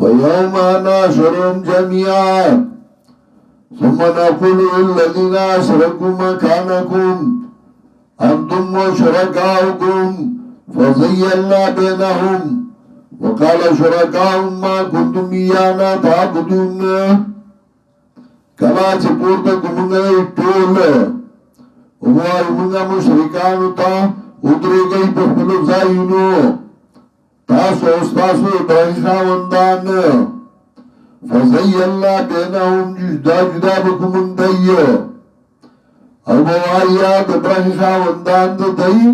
وَيَوْمَ نَحْشُرُهُمْ جَمِيعًا ثُمَّ نَقُولُ لِلَّذِينَ أَشْرَكُوا مَكَانَكُمْ أَنْتُمْ وَشُرَكَاؤُكُمْ فَزَيَّلْنَا بَيْنَهُمْ وَقَالَ شُرَكَاؤُهُمْ مَا كُنْتُمْ إِيَّانَا تَعْبُدُونَ کلا چه پورتا کمونگا ٹول وای منگا مشرکانو تا ادرے گئی پخبلو زائنو تاسو استاسو ابراہی خاوندان فزی اللہ بیناهم جدا جدا بکمون دی او بوائیات ابراہی خاوندان دی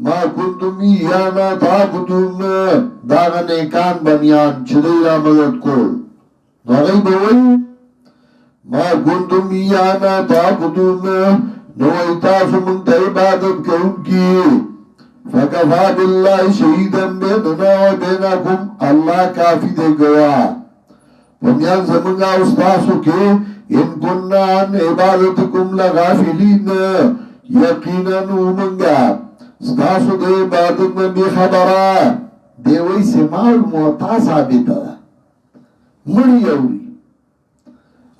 ما کنتم ایانا تابدون داغا نیکان بنیان چدی را مدد کول ناغی بوئی ما کنتم ایانا تابدون نوئی تاسو منت عبادت کرن کی فکفا باللہ شہیدن بیننا و بینکم اللہ کافی دے گوا ومیان زمنگا استاسو کے ان کننا عن عبادتکم لغافلین یقینا نومنگا استاسو دے عبادت میں بے خبرہ دیوئی سماع المعطا ثابتا مڑی اوری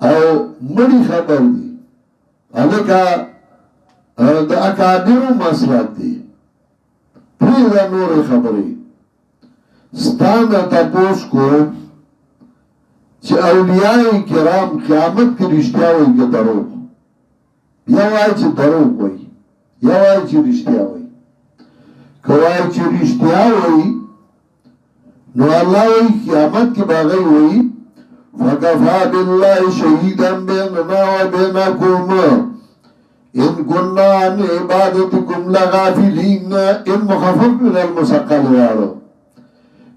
او مڑی خبر دی علیکہ دا اکادرو مسلک دی پریدا نور خبری ستان تپوس کو چه اولیاء کرام قیامت کی رشتیا ہوئی که دروغ یا وائی چه دروغ ہوئی یا وائی چه رشتیا ہوئی که وائی چه رشتیا ہوئی نو اللہ ہوئی قیامت کی باغی ہوئی فکفا باللہ شہیدن بیننا و بینکم ان کننا عن عبادتکم لغافلین ان مخفف من المسقل وارو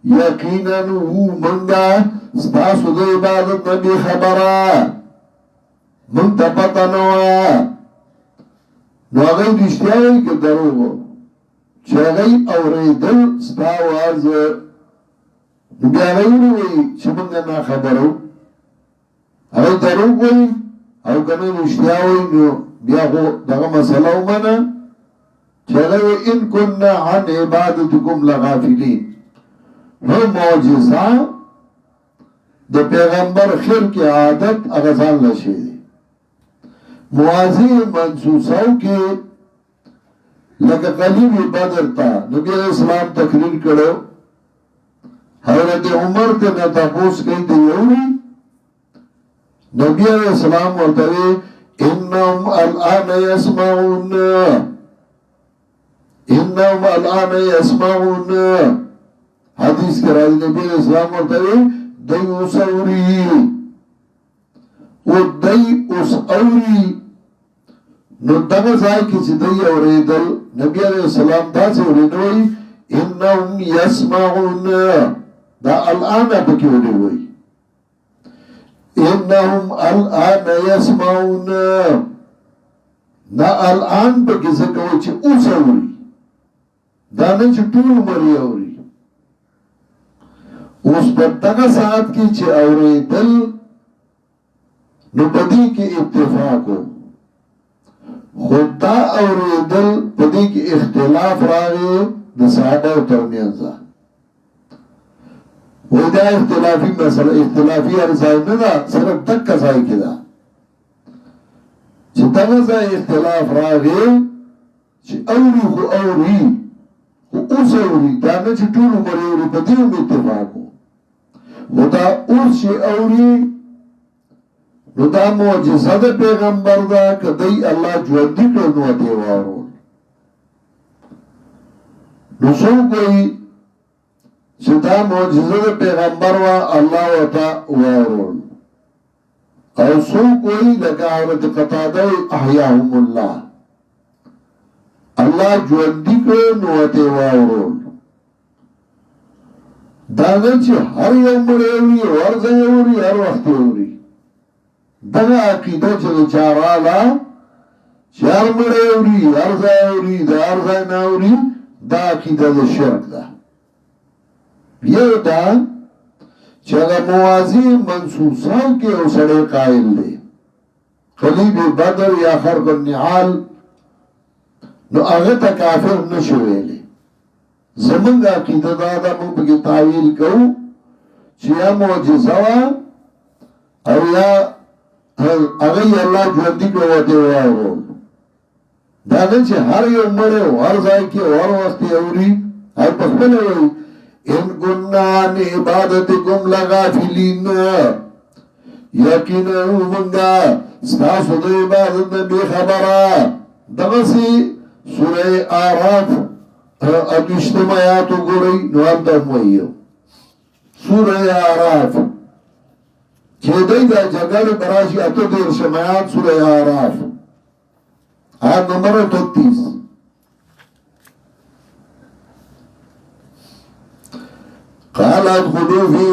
یقینا نو منگا ستاسو دے عبادت نبی خبرہ من تپتا نوا نو اگئی رشتیا ہوئی که دروغو چه اگئی اوریدل ستاو آرز نو بیا اگئی نوئی چه منگا نا خبرو اگئی دروغ ہوئی او کنه رشتیا ہوئی نو بیا خو دغه مسئله ومنه چې هغه ان كنا عن عبادتكم لغافلين نو معجزه د پیغمبر خیر کې عادت هغه ځان لشي موازی منصوصاو کې لکه قلیب بدر تا نبی علیہ السلام تقریر کرو حضرت عمر تے نہ تپوس کئی تے یوری نبی علیہ السلام ورطوی انہم الان یسمعون حدیث کے راضی نبی علیہ السلام ورطوی دی اس اوری و دی اس اوری نو دغه ځای کې چې دی اورېدل نبی علیہ السلام داسې اورېدوی انهم یسمعون دا الان پکې وړي انهم الان یسمعون دا الان پکې څه کوي چې اوس اوري دا نه چې ټول عمر یې اوري اوس په دغه ساعت کې چې اورېدل نو بدی کې اتفاق وو خدا اوریدل پدې کې اختلاف راغی د صحابه ترمنځ ودا اختلافي مسله اختلافي ارزای نه ده صرف تک ځای کې ده چې دغه ځای اختلاف راغی چې اوري خو اوس اوري دا نه چې ټول عمر اوري په دې اتفاق وو خدا اوس چې اوري نو دا معجزه د پیغمبر دا کدی الله ژوندۍ کړو نو دی وارو نو څو کوئی چې دا معجزه د پیغمبر وا الله وتا وارو او څو کوئی لکه حضرت قتاده احیاهم الله الله ژوندۍ کړو نو دی وارو دا نه چې هر یو مړی ورځي اوري هر وخت اوري دغه عقیده چې چاراله چار مړی اوري هر ځای اوري د هر ځای نه اوري دا عقیده د شرک ده یو دا چې هغه موازی منصوصاو کې یو سړی قائل دی قلیب بدر یا خرق النعال نو هغه ته کافر نشو ویلی زمونږ عقیده دا ده موږ پکې تعویل کوو چې یا معجزه وه او یا اغی اللہ جوندی کو واتے وارو دانا چه هر یو مره هر ځای کې هر وخت اوري هر پخپل وي ان كنا عن عبادتكم لغافلين یقینا موږ ستاسو د عبادت نه بے خبره دغه سي سوره اعراف اجتماعات وګورئ نو دا مویو سوره اعراف چې دوی دا جګړه براشي اته د شمعات سوره اعراف آیت نمبر 33 قال ادخلوا في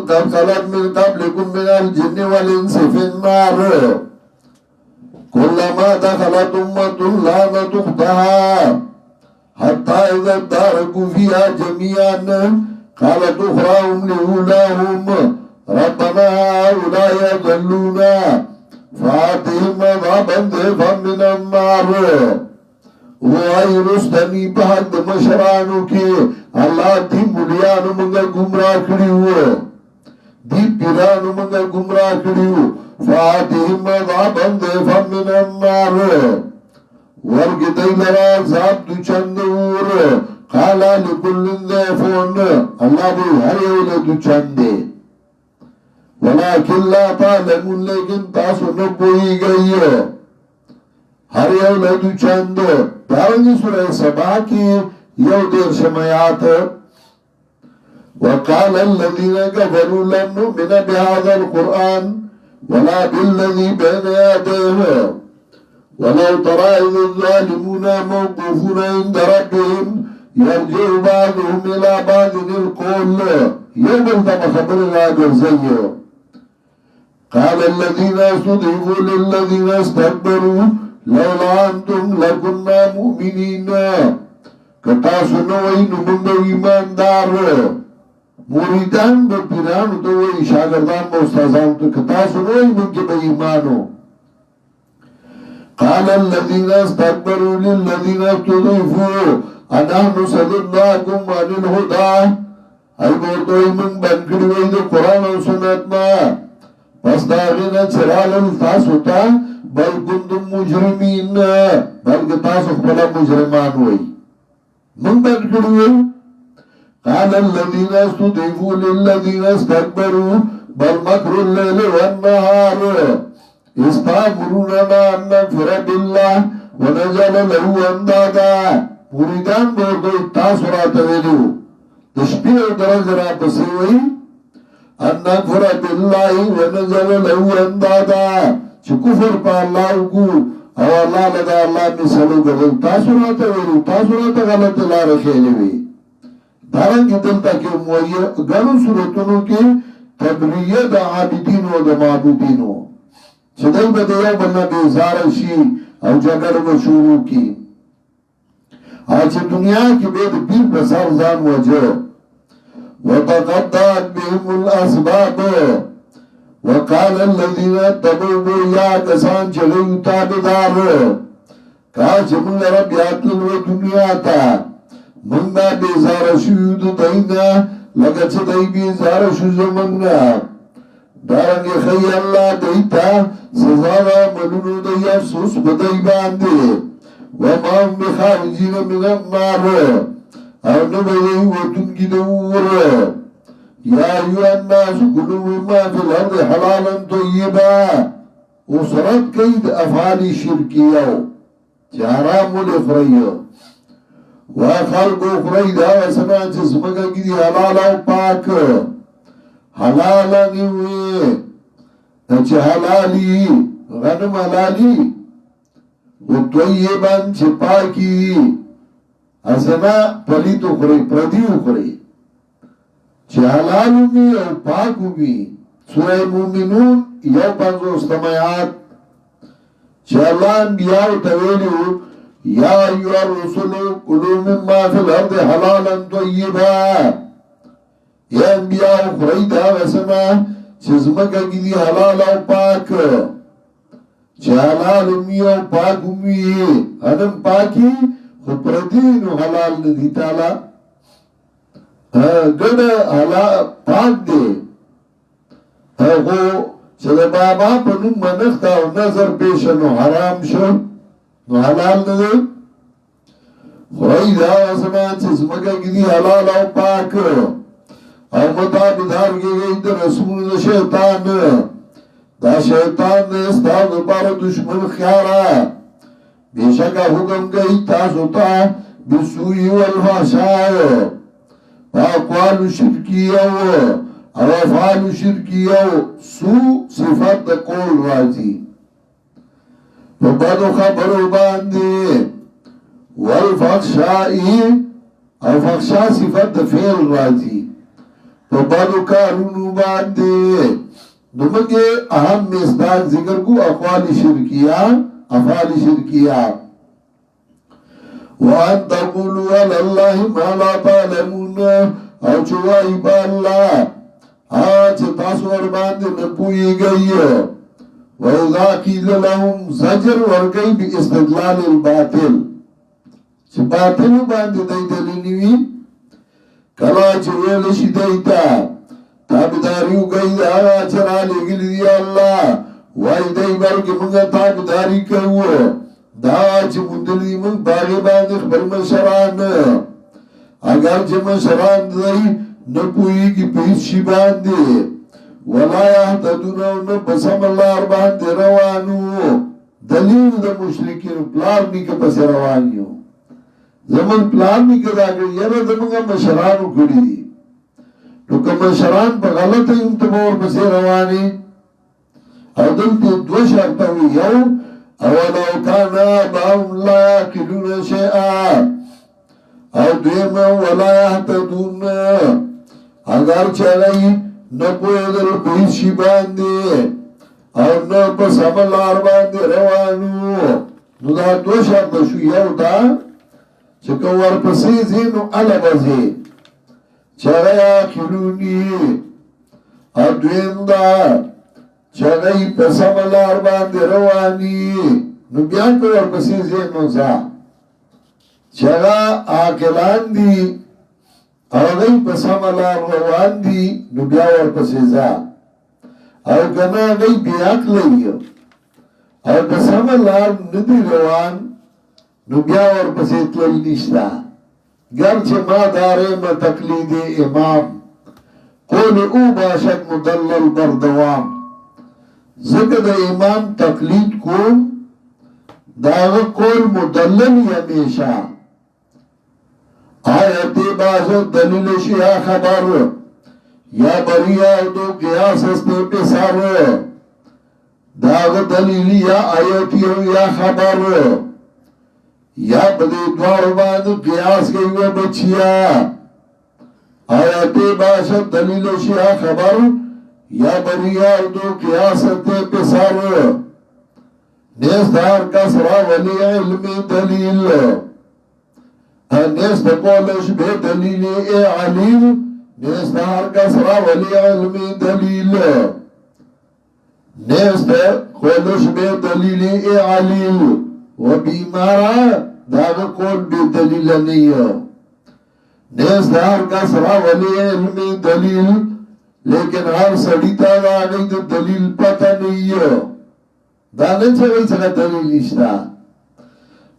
قد خلت من قبلكم من الجن والانس في النار كلما دخلت امة لعنت اختها حتى اذا اداركوا فيها جميعا قالت اخراهم لاولاهم ربنا هؤلاء يضلونا فآتهم عذابا ضعفا من النار وای رستنی په حد مشرانو کې الله دې مليانو موږ گمراه کړیو دې پیرانو موږ گمراه کړیو فآتهم عذابا ضعفا من النار ورګ دې لرا عذاب د چندور قال لكل ضعف الله دې هر یو له چندې ولكن لا تعلمون لیکن تاسو نه پوهیږئ هر یو له چند داونی سوره سبا کی یو دیر شمایات وقال الذين كفروا لن نؤمن بهذا القرآن ولا بالذي بين يديه ولو ترى إذ الظالمون موقوفون عند ربهم يرجع بعضهم إلى بعض القول يوم التمخبر الآجر زيه قال الذين استضعفوا للذين استكبروا لولا انتم لكنا مؤمنين کتا سنوئی نمونگو ایماندار موریدان با پیرانو دوئی شاگردان با استازان تو کتا سنوئی منگی با ایمانو قال الذين استكبروا للذين استضعفوا انحن صددناكم عن الهدى ای بورتوئی من بنکڑی وی دو قرآن و سنتنا پس دا غینا چرال تاسو تا بل کنتم مجرمین بلکہ تاسو خپلا مجرمان ہوئی من بات کروئے قال الذين استضعفوا للذين استكبروا بل مكر الليل والنهار استامروننا ان نكفر بالله ونجعل له اندادا مریدان بردو تاسو رات ویلو تشبیه درج را پسیوئی ان نکفر بالله ونجعل له اندادا چه کفر پا اللہ کو او اللہ لگا اللہ مثلو گدل تاسو رات ویلو تاسو رات غلط لار خیلوی دارنگی دلتا که موئی گنو صورتونو که تبریه دا عابدینو دا معبودینو چه دل بدیو بلنا بیزار شی او جگر و شروع کی آج دنیا کی بید پیر پسار زان وجه وتقطعت بهم الاسباب وقال الذين اتبعوا يا کسان چغیو تابدار کاچ من رب یاتل و دنیا تا من دا بیزار شوید دینا لگا چه دی بیزار شو زمنگا دارنگی خی اللہ دیتا سزاوہ ملونو دی افسوس بدئی باندے وما هم بخارجین من النار او نبدئی وطن کی دور یا ایوہ الناس کلو مما فی الارض حلالا طیبا اسرت کئی افعالی شرکیو چارام الافریو وخلق اخری دا وسنا چسمکا کی دی حلالا و پاک حلالا نیوی چه حلالی غنم حلالی و طیبان چه پاکی اسنا پلیت اخری پردی اخری چه حلالو می او پاکو می سورہ مومنون یو 50 آیات چه اللہ انبیاء تولیو یا ایوہ الرسول کلو مما فی الارض حلالا طیبا یا انبیاء اخری دا وسنا چزمکا کی دی حلال او پاک چه حلال امی او پاک امی ادم پاکی خود پردین و حلال ندی تالا گڑ حلال پاک دے خو چه دا بابا پنو منختا و نظر پیشنو حرام شو نو حلال ندی خوری دا وسنا چزمکا کی دی حلال او پاک او مطابدار کی گئی دا رسول دا شیطان دا شیطان استا دا بار دشمن خیارا بیشکا حکم گئی تاسو تا بسوئی والفاشای پا اقوال شرکیو او افعال شرکیو سو صفت دا قول راجی پا بدو خبرو باندی والفخشائی او فخشا صفت دا فعل راجی تو بادو کارونو باندے نمانگے اہم مصداق ذکر کو افعال شرکیہ وان تقولوا علی اللہ ما لا تعلمون او چوائی با اللہ آج تاسور باندے نپوئی گئی وَإِذَا قِيلَ لَهُمْ زَجْرْ وَرْگئی بی استدلال الباطل چه باطلو باندے دی دلینوی کلا چویلشی دیتا تابداریو گئی دا آغا چرا لگلی دی اللہ وائی دی بلکہ منگا تابداری کرو دا چه مندلی منگ باغی باندخ بل مشران اگر چه مشران دی نپوئی کی پیس شی باندے ولا یحتدونو نپسم اللہ باندے روانو دلیل دا مشرکین پلار نی که پس روانیو زمن پلان نی کدا کری یعنی زمنگا مشرانو کری دی تو که مشران پا غلط انتبور پسی روانی او دلتی دو شرطا ہوئی یو اولو کانا باهم لا یاکلون شیئا او دویم ولا یحتدون اگر چاگئی نپوی دل پیس شی باندی او نپس عملار باندی روانو نو دا دو شرطا شو یو دا چکا ورپسی زینو علبازی چاگئی آکلونی ادوین دا چاگئی پس عملار باندی روانی نو بیان کو ورپسی زینو زا چاگا آکلان دی او گئی پس عملار روان دی نو بیا ورپسی زا او کنا غی بیاک لئیو او کسم لار ندی روان نو بیا ورپسې تلل نشتا گرچه ما داریم تقلید امام قول او باشد مدلل بردوام ذکر دا امام تقلید کوم داغ قول مدلل ہمیشہ آیت باشد دلیل شیعہ خبر یا بریا دو قیاس استے پسر داغ دلیل یا آیتی یا خبر یا بدی دوار بعد قیاس گئی و بچیا آیت باشد دلیل شیعہ خبر یا بریا دو قیاس استے پسر نیستار کسرا ولی علم دلیل نیست قولش بے دلیل اے علیم نیستار کسرا ولی علم دلیل نیست قولش بے دلیل اے علیم و بیمارا داغ قول بے دلیل نہیں نیستار کسرا ولی علم دلیل لیکن ہر سڑیتا دا گئی دلیل پتہ نہیں دانن چگئی چگا دلیل نشتا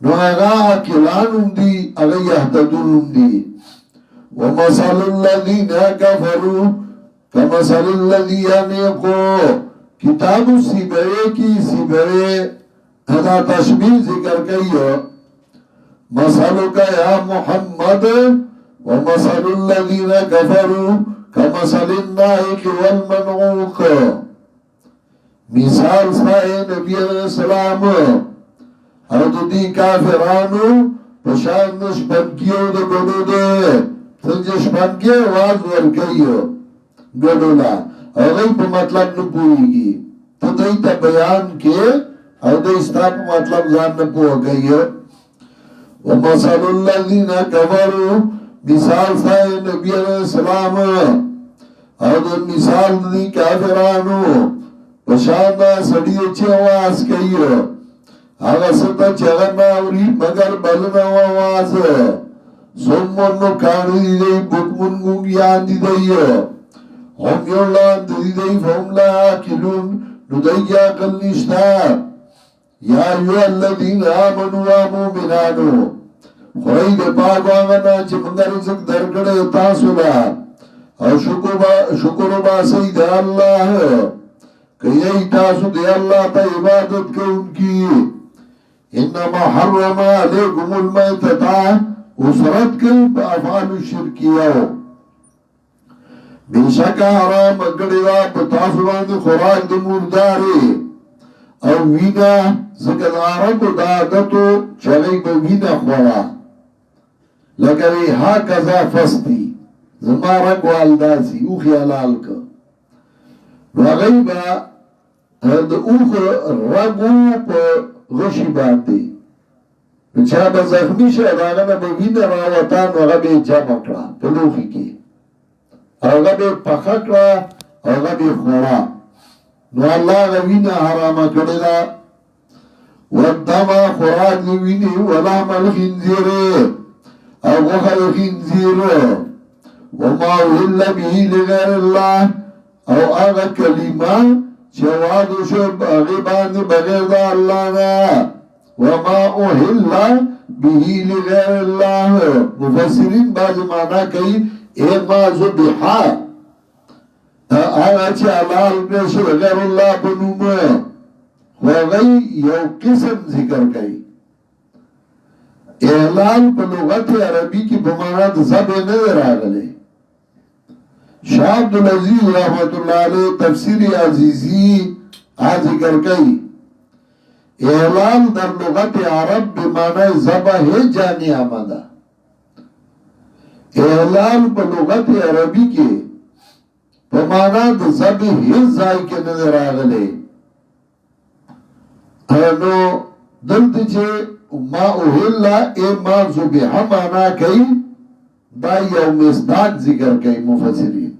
نو اگا اکلانم دی اگا یحتدونم دی ومثل الذین کفروا کمثل الذین یقو کتاب سیبرے کی سیبرے ادا تشبیح ذکر کئی مثلو کا یا محمد ومثل الذین کفروا کمثل النائق والمنعوق مثال سائے نبی علیہ السلام او دی کافرانو پشاند شپنکیو دا گڑو دے سنجھ شپنکی آواز ورکیو گڑو لا او غی پا مطلب نپوئی گی تو دی تا بیان کے او دی استا پا مطلب زان نپو گئی ومثل الذین کفروا مثال سائے نبی علیہ السلام او دی مثال دی کافرانو پشاندہ سڑی اچھی آواز کئی آگا ستا چگن آوری مگر بلن آواز سمونو کانی دی دی بکمون گونگیان دی دی ہمیون لان دی دی فهم لا آکلون نو دی آقل نشتا یا ایو الذین آمنوا مومنانو خواهی دی پاک آگنا چی منگر رزق درکڑے تاسولا او شکر باسی دی اللہ کہ یہی تاسو دی اللہ تا عبادت کے ان کی انما حرم علیکم المیتتا اسرت کے افعال الشرکیہ بے شکا حرام اگڑی آپ تاسو باندے خوراک دی مرداری او وینا ذکر عربو داغتو چگئی با وینا خورا لگوی ها کذا فستی زمارک والداسی او خیالال کا وغی با دا اوخ رگو پا غشی باندی چا با زخمی شد آگا با وین راوطان وغا بے جمع کرا پلوخی کی آگا بے پخا کرا آگا بے خورا نو اللہ غا وین حراما کردلا ودما خوراک دی وینی ولام الخنزیر او غخل خنزیر وما احل به لغیر اللہ او آغا کلمہ چوادو شب غیبان بغیر دا اللہ نا وما احل به لغیر اللہ مفسرین باز مانا کئی اے ما زبحا آغا چه علال پیش غیر اللہ بنوم وغی یو قسم ذکر کئی احلال پا لغت عربی کی بمانات زب نظر آگلے شاہ عبدالعزیز رحمت اللہ علیہ تفسیر عزیزی آج ذکر کئی احلال در لغت عرب بمعنی زبح جانی آمدہ احلال پا لغت عربی کے بمعنی زبح زائی کے نظر آگلے نو دلت چھے ما احلا اے ما زبح مانا کئی دا یو مصداق ذکر کئی مفسرین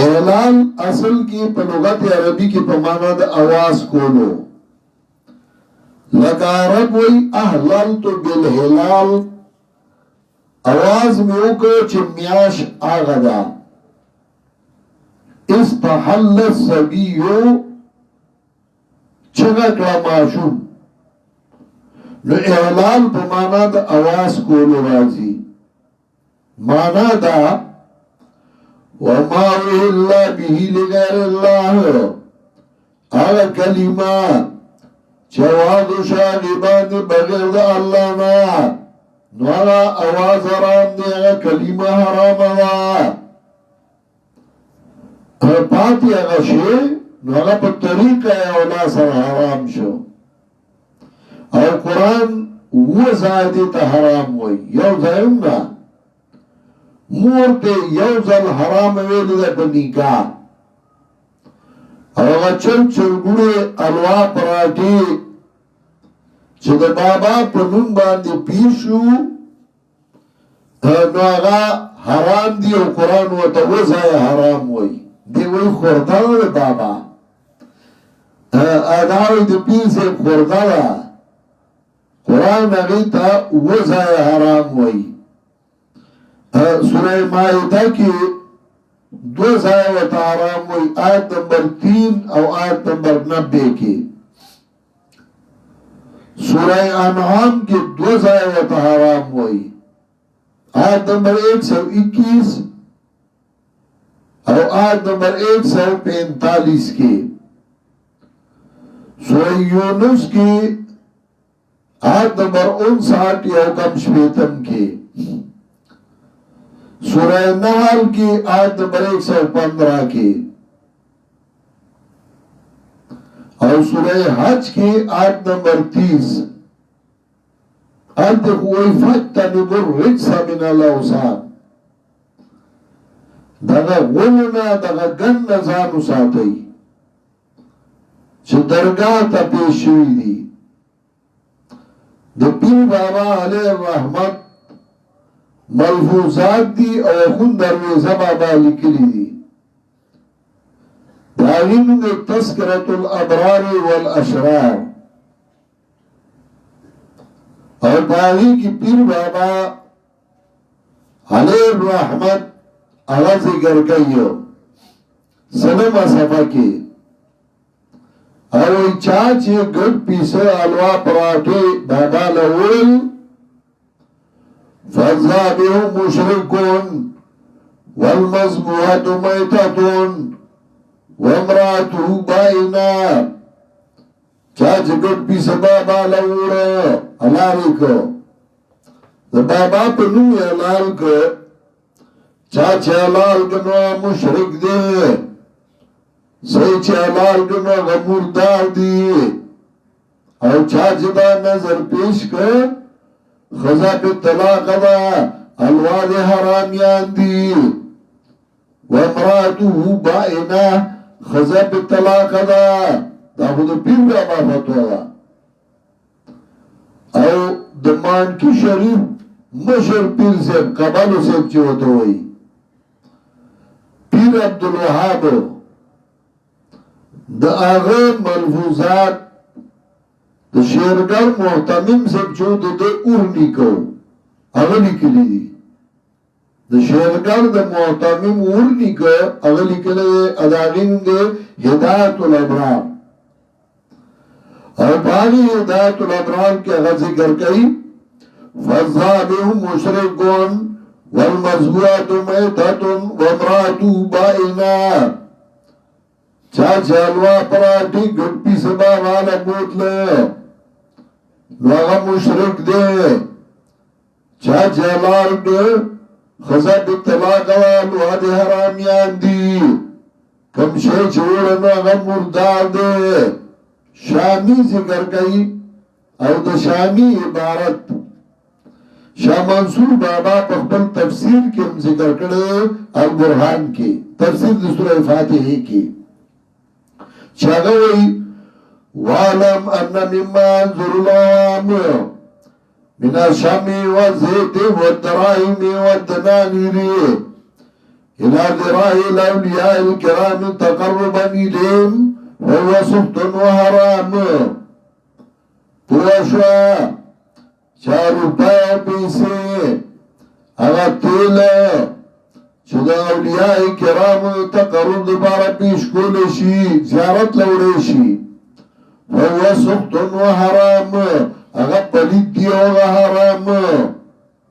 احلال اصل کی پا لغت عربی کی پا مانا دا آواز کولو لکا عرب وی احلالتو بالحلال آواز میں اوکو چه میاش آغا دا استحل الصبیو چگا کلا معشوم نو اعلال په معنا د اواز کولو راځي معنا دا وما الا به لغير الله هغه کلمه چواز شاگبان بغیر د الله نه نو هغه اواز حرام دی هغه کلمه حرام ده پاتی هغه شی نو هغه په طریقه اولا سره حرام شو او قرآن وزادی تا حرام وی یو ځایم نه مور ته یو ځل حرام ویل ده په نکاح او هغه چرګوړي الوا پراټي چې د بابا په نوم باندې پیښو نو هغه حرام دی او قرآن ورته وځای حرام وی دی وی خورده بابا اداوی د پیسه خورده قرآن اغیتا وزای حرام وی سورہ مائدہ کی دو زای و حرام وی آیت نمبر 3 او آیت نمبر 90 کی سورہ انعام کی دو زای و حرام وی آیت نمبر 121 او آیت نمبر 145 کی سورہ یونس کی آیت نمبر 59 یو کم شپیتم کی سورہ نحل کی آیت نمبر 115 کی اور سورہ حج کی آیت نمبر 30 آیت خوئی فَتَّنِبُ الرِّجْسَ مِنَ الْأَوْثَانِ دغه غلنا دغه ګن ځانو ساتي چې درگاه ته پیش شوي دي د پیر بابا علیه رحمت ملفوظات دی او خون درویزه بابا لکلی دی داغین دی تذکرة الابرار والاشرار اور داغی کی پیر بابا علیه رحمت اغا ذکر کئیو سنم صفحہ کی او چاچی گڑ پیسے علوہ پراٹے بابا لول فَالزَّابِهُ مُشْرِكٌ وَالْمَزْبُوحَةُ مَيْتَةٌ وَامْرَأَتُهُ بَائِنَةٌ چاچی گڑ پیسے بابا لول حلالی کو بابا پر نوی حلال کو چاچی حلال کنو مشرک دے سوچ حلال کنو غموردار دی او چاچی دا نظر پیش کر خزا پی طلاق دا الواد حرامیان دی وامراتو بائنا خزا پی طلاق دا خود پیر بابا فتوہ دا او دمان کی شریف مشر پیر سے قبالو سے چوتو ہوئی پیر عبدالوحاب دا آغا ملفوظات دا شیرگر محتمم سے چوتو دا ارنی کو آغا لکلی دی دا شیرگر دا محتمم ارنی کو آغا لکلی دی اداغین دے ہدایت الابرار اور بانی ہدایت الابرار کے آغا ذکر کئی فَالظَّابِهُ مُشْرِكٌ وَالْمَزْبُوحَةُ مَيْتَةٌ وَامْرَأَتُهُ بَائِنَةٌ چاچ حلوہ پراٹی گھٹپی سبا والا بوتلے نوغا مشرک دے چاچ حلال دے خزا بطلاق والوہ دے حرامیان دی کم شے چھوڑا نوغا مردار دے شامی ذکر کئی او دا شامی عبارت شاہ منصور بابا پخبل تفسیر کی ہم ذکر کرے البرحان کی تفسیر دی سورہ فاتحی کی چاگوئی وَعَلَمْ أَنَّ مِمَّا انظُرُ الْعَوَامُ مِنَ الشَّمِ وَالزَّيْتِ وَالدَّرَائِمِ وَالدَّنَانِرِ إِلَى ذِرَاءِ الْأَوْلِيَاءِ الْكِرَامِ تَقَرُّبًا إِلَيْهِمْ وَهُوَ سُخْطٌ وَحَرَامٌ پوشوا چار روپے پیسے اگا تیل چھ دا اولیاء کرام تقرب دبارا پیش کول شي زیارت لوڑے شي وهو سخت و حرام اغا پلید دی اوغا حرام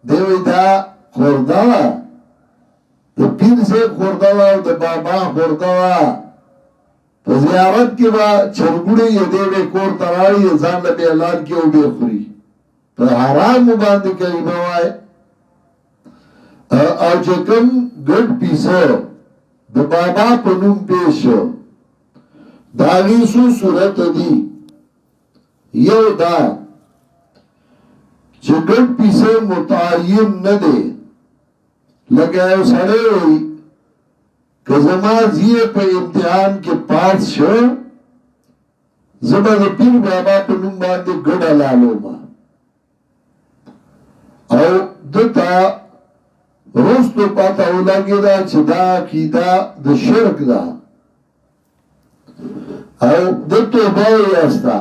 دیوی دا خوردوا دا پیر سے خوردوا دا بابا خوردوا پا زیارت کی با چرگوڑی یا دیوی کور ترائی زان لبی علال کی او بے خوری پا حرام مباندی کئی بوائی او چکم گڑ پیسو دا بابا پنوم پیشو داغی سو صورت دی یو دا چه گڑ پیسو متعین ندے لگایو سڑے ہوئی که زما زیه پا امتحان کے پاس شو زما دا پیر بابا پنوم باندے گڑ علالو ما او دتا روستو پاتا اولانگی دا چه دا عقیده دا شرک دا او دا توباوی استا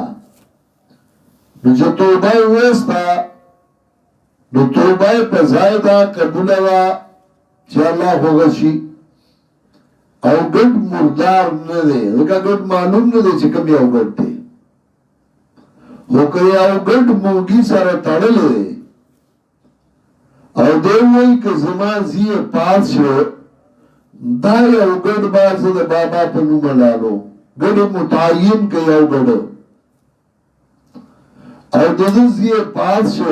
نو چه توباوی استا نو توباوی پا زائدہ قبولوا چه اللہ خوغشی او گڑ مردار نده لکا گڑ معلوم نده چه کم یاو گڑ تے خوکر یاو گڑ موگی سارا تڑل ده او دیوئی که زمان زیر پاس شو دا یو گڑ باز ده بابا پا نوم لالو گڑ متعین که یو گڑ او دو زیر پاس شو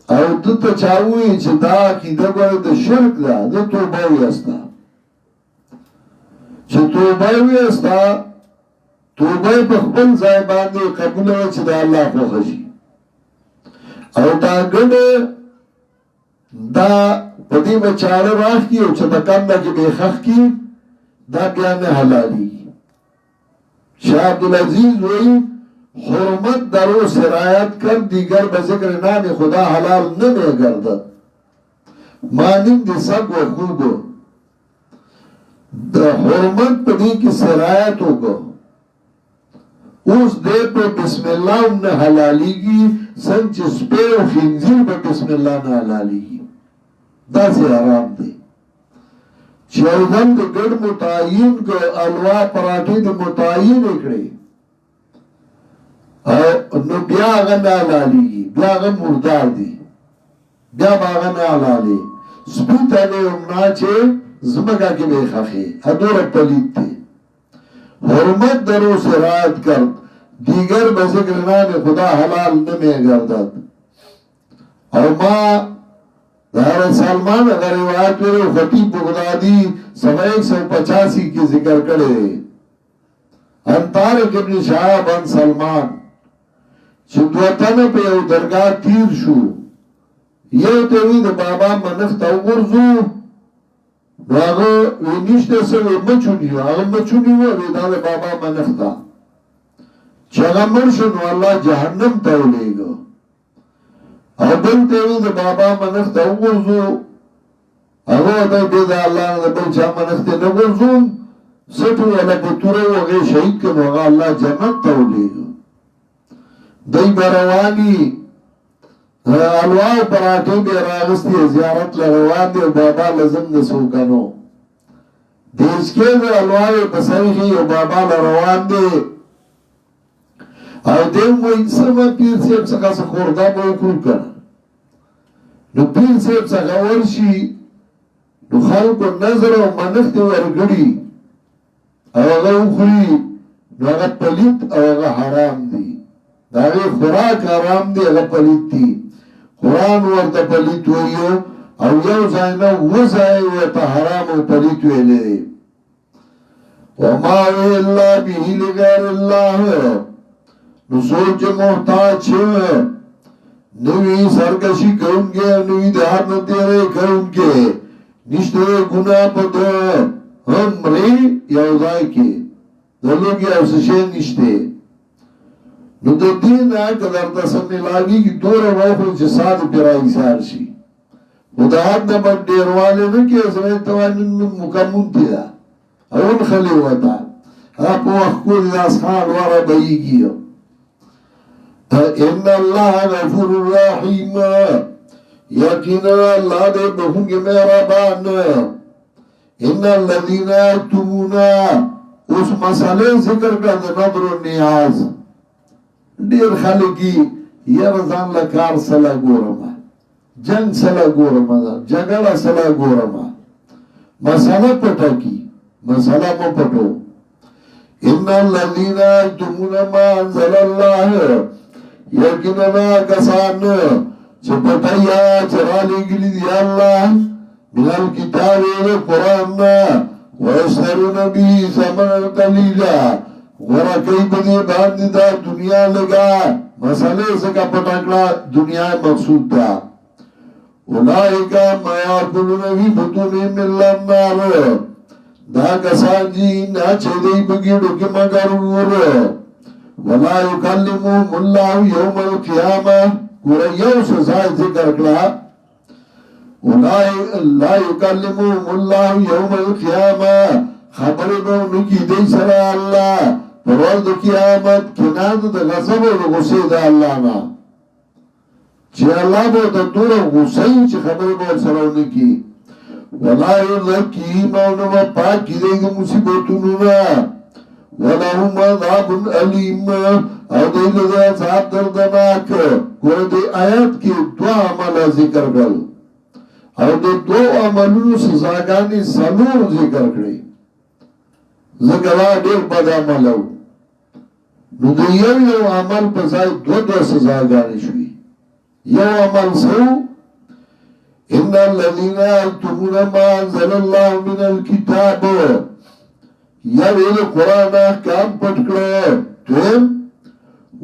او دو تا چاوئی چه دا عقیده گوڑ ده شرک دا ده توباوی استا چه توباوی استا توبای بخبل زای بانده قبول و چه دا اللہ خوخشی او دا گڑ دا پدی بچاره راخ کی او چه دا کم دا که بیخخ کی دا بیان حلالی شاہ عبدالعزیز وی حرمت درو سرایت کر دیگر بذکر نام خدا حلال نمی گردد مانند سب و خوبو دا حرمت پدی کی سرایت ہوگا اس دے پہ بسم اللہ انہ حلالی کی سنچ سپے و خنزیر پہ بسم اللہ نہ حلالی کی دا سے حرام دے چودن دا گڑ متعین کو الوا پراٹی دا متعین اکڑے نو بیا آغا نہ حلالی کی بیا آغا مردار دی بیا باغا نہ حلالی سپیتا لے امنا چے زمگا کی بے خفی ادور پلیت تے حرمت درو سے رایت کرد دیگر بذکر نام خدا حلال نمی گردد او ما حضرت سلمان اگر روایت میرے خطیب بغدادی 185 کی ذکر کرے ان طارق ابن شہاب ان سلمان چندوطن پہ او درگاہ تیر شو یو تیوی دا بابا منخت او گرزو راغو وینیشتے سے وی مچونیو اگر مچونیو وی دا بابا منختا چاگا مرشنو اللہ جہنم تولے گا او بلتے وی دا بابا منختا او گرزو اگر دا بیدا اللہ نا بل چا منختے نگرزون سٹو والا بطورے وغی شہید کنو اگر اللہ جنت تولے گا دی بروانی الواو پراٹی بے راغستی زیارت لغوان دی بابا لزم دسو کنو دیش کے دی الواو بسریخی بابا لروان دی او دیم و انسان پیر سیب سکا سخوردا بوکل کن نو پیر سیب سکا ورشی نو خلق نظر و منخت ورگڑی او اگا اخری نو اگا پلیت او اگا حرام دی داغی خوراک حرام دی اگا پلیت دی قرآن ورطا پلیت ویو او یو زائنا وزائی ورطا حرام و پلیت ویلے وما وی اللہ بیہی لغیر اللہ نو سوچ محتاج چھو نوی سرکشی کرنگے نوی دہار نو تیرے کرنگے نشتے گناہ پتر ہم ری یوزائی کے دلو کی اوسشے نشتے نو دو دین آکا در دسم ملاوی کی دور روحل جساد پیرائی سارشی خداحت نبت دیروالے نکی ازمین توانین مکمون تیدا اون خلی ہوتا آپ وقت اسخان وارا بئی گیا ان اللہ غفور الرحیم یقینا اللہ دے بہوں گے مہربان ان الذین یکتمون اس مسئلے ذکر کا نظر و نیاز دیر خلقی یا رضان لکار سلا گورما جنگ سلا گورما جگڑا سلا گورما مسئلہ پٹا کی مسئلہ مو پٹو ان الذین یکتمون ما انزل اللہ یقینا کسان چپٹایا چرالی گلی دی اللہ من الكتاب والقرآن ويشترون به ثمنا قليلا ورکی بدی باندی دا دنیا لگا مسئلے سکا پٹاکلا دنیا مقصود دا اولائکا ما یاکلون فی بطونهم الا النار دا کسان جی نا چھدی بگیڑو کی مگر ولا یکلمهم اللہ یوم القیامہ گورا یو سزا ذکر کلا لا یکلمهم اللہ یوم القیامہ خبر دو نکی دی سر اللہ پرورد قیامت کناد دا غصب و غصی دا اللہ نا چی اللہ بو دا دور غصی چی خبر دو سر نکی ولا یزکیم او نو پاکی دی دا مصیبتونونا وَلَهُمْ عَذَابٌ أَلِيمٌ او دیل دا عذاب دردناک گوڑا دی آیت کی دو عمل ذکر کر او دی دو عملون سزاگانی سلور ذکر کری زگلا دیر بد عملو نو دی یو عمل پسائی دو سزاگانی شوی یو عمل سو ان الذین یکتمون ما انزل اللہ من الکتاب یا ویل قرآن احکام پٹکڑے دویم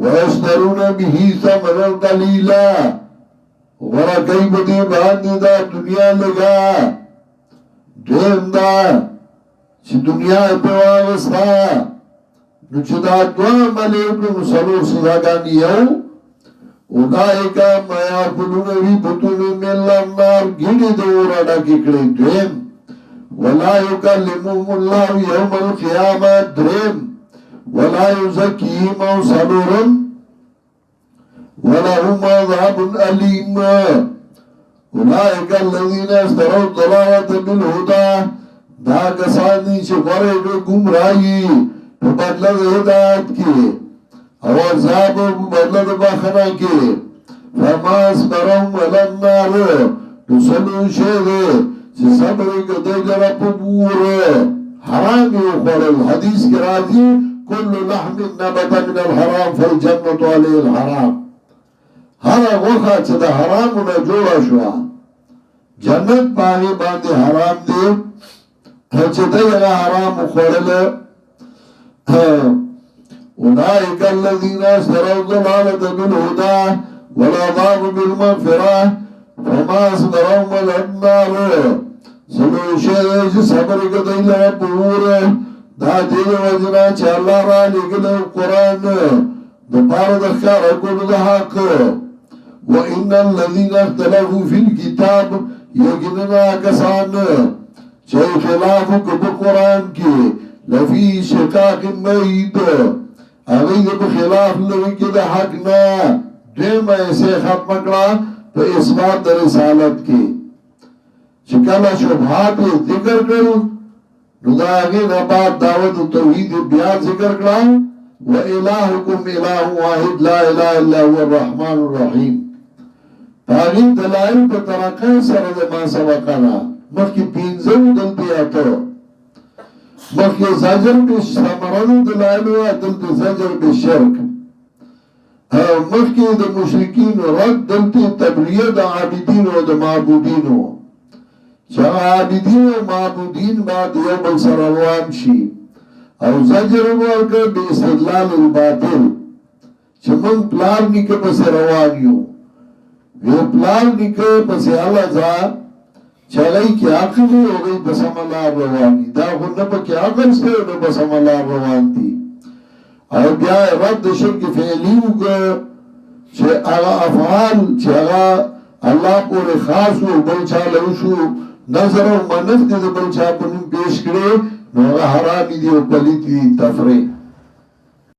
ویشترون به ثمنا قلیلا ورکی بدی باندی دا دنیا لگا دویم دا چی دنیا پیواغستا نو چی دا دوام ملیکن سلور سزاگانی یو اولائکا ما یاکلون فی بطونهم الا النار گیڑی دورا ڈاکی کڑی دویم ولا یکلمهم اللہ یوم القیامہ درم ولا یزکیہم او سلورم ولهم عذاب علیم اولئک الذین اشتروا الضلالة بالهدى دا کسانی چه غرق گمراهی په بدل ہدایت کی او عذاب بدل بخنا کی فما اصبرهم علی النار نسلو شیده چه صبری که دیگر پبور حرامی اخوارل حدیث کی راضی کل لحم نبت من الحرام فالجنت علی الحرام هر وخا چه ده حرامو نجوڑا شوا جنت باغی باندی حرام دی چه دیگر حرام اخوارل اولئک الذین اشتروا الضلالة بالهدى والعذاب بالمغفرة فما اصبرهم علی النار سلو شیده چه صبر کدی لگا پور دا دید وجنا چه اللہ را لگل قرآن دا پار دخار اکل دا حق وَإِنَّ الَّذِينَ اخْتَلَفُوا فِي الْكِتَابِ یقیننا کسان چه خلافو کب قرآن کی لفی شقاق بعید اغید بخلاف لگی دا حق نا دیم ایسے ختم کرا تو اثبات دا رسالت کی چکالا شبہات ذکر کرو نو دا آگے نبات دعوت توحید بیاد ذکر کرا وَإِلَهُكُمْ إِلَهُ وَاحِدْ لَا إِلَهَ إِلَّا هُوَ الرَّحْمَنُ الرَّحِيمُ تاغین دلائل پر ترقی سرد ما سبقنا مخی پینزو دلتی آتو مخی زجر بی سمرن دلائل و دلتی زجر بی شرک مخی دا مشرکین رد دلتی تبریه دا عابدین و دا معبودینو چا عابدین و معبودین بعد یو بل سروان شی او زجر ورکر بی استدلال الباطل چا من پلار نکا بس روانیو وی پلار نکا بس اللہ زا چلائی کی عقلی ہو گئی بس عملار روانی دا خود نبا کی عقل سے ہو بس عملار روان دی او بیا رد شرک فعلیو گا چه اغا افعال چه اغا اللہ پور خاص ہو بلچا لوشو نظر و منف دی بلچا پنم پیش کرے نو اغا حرامی دی و پلیتی تفریح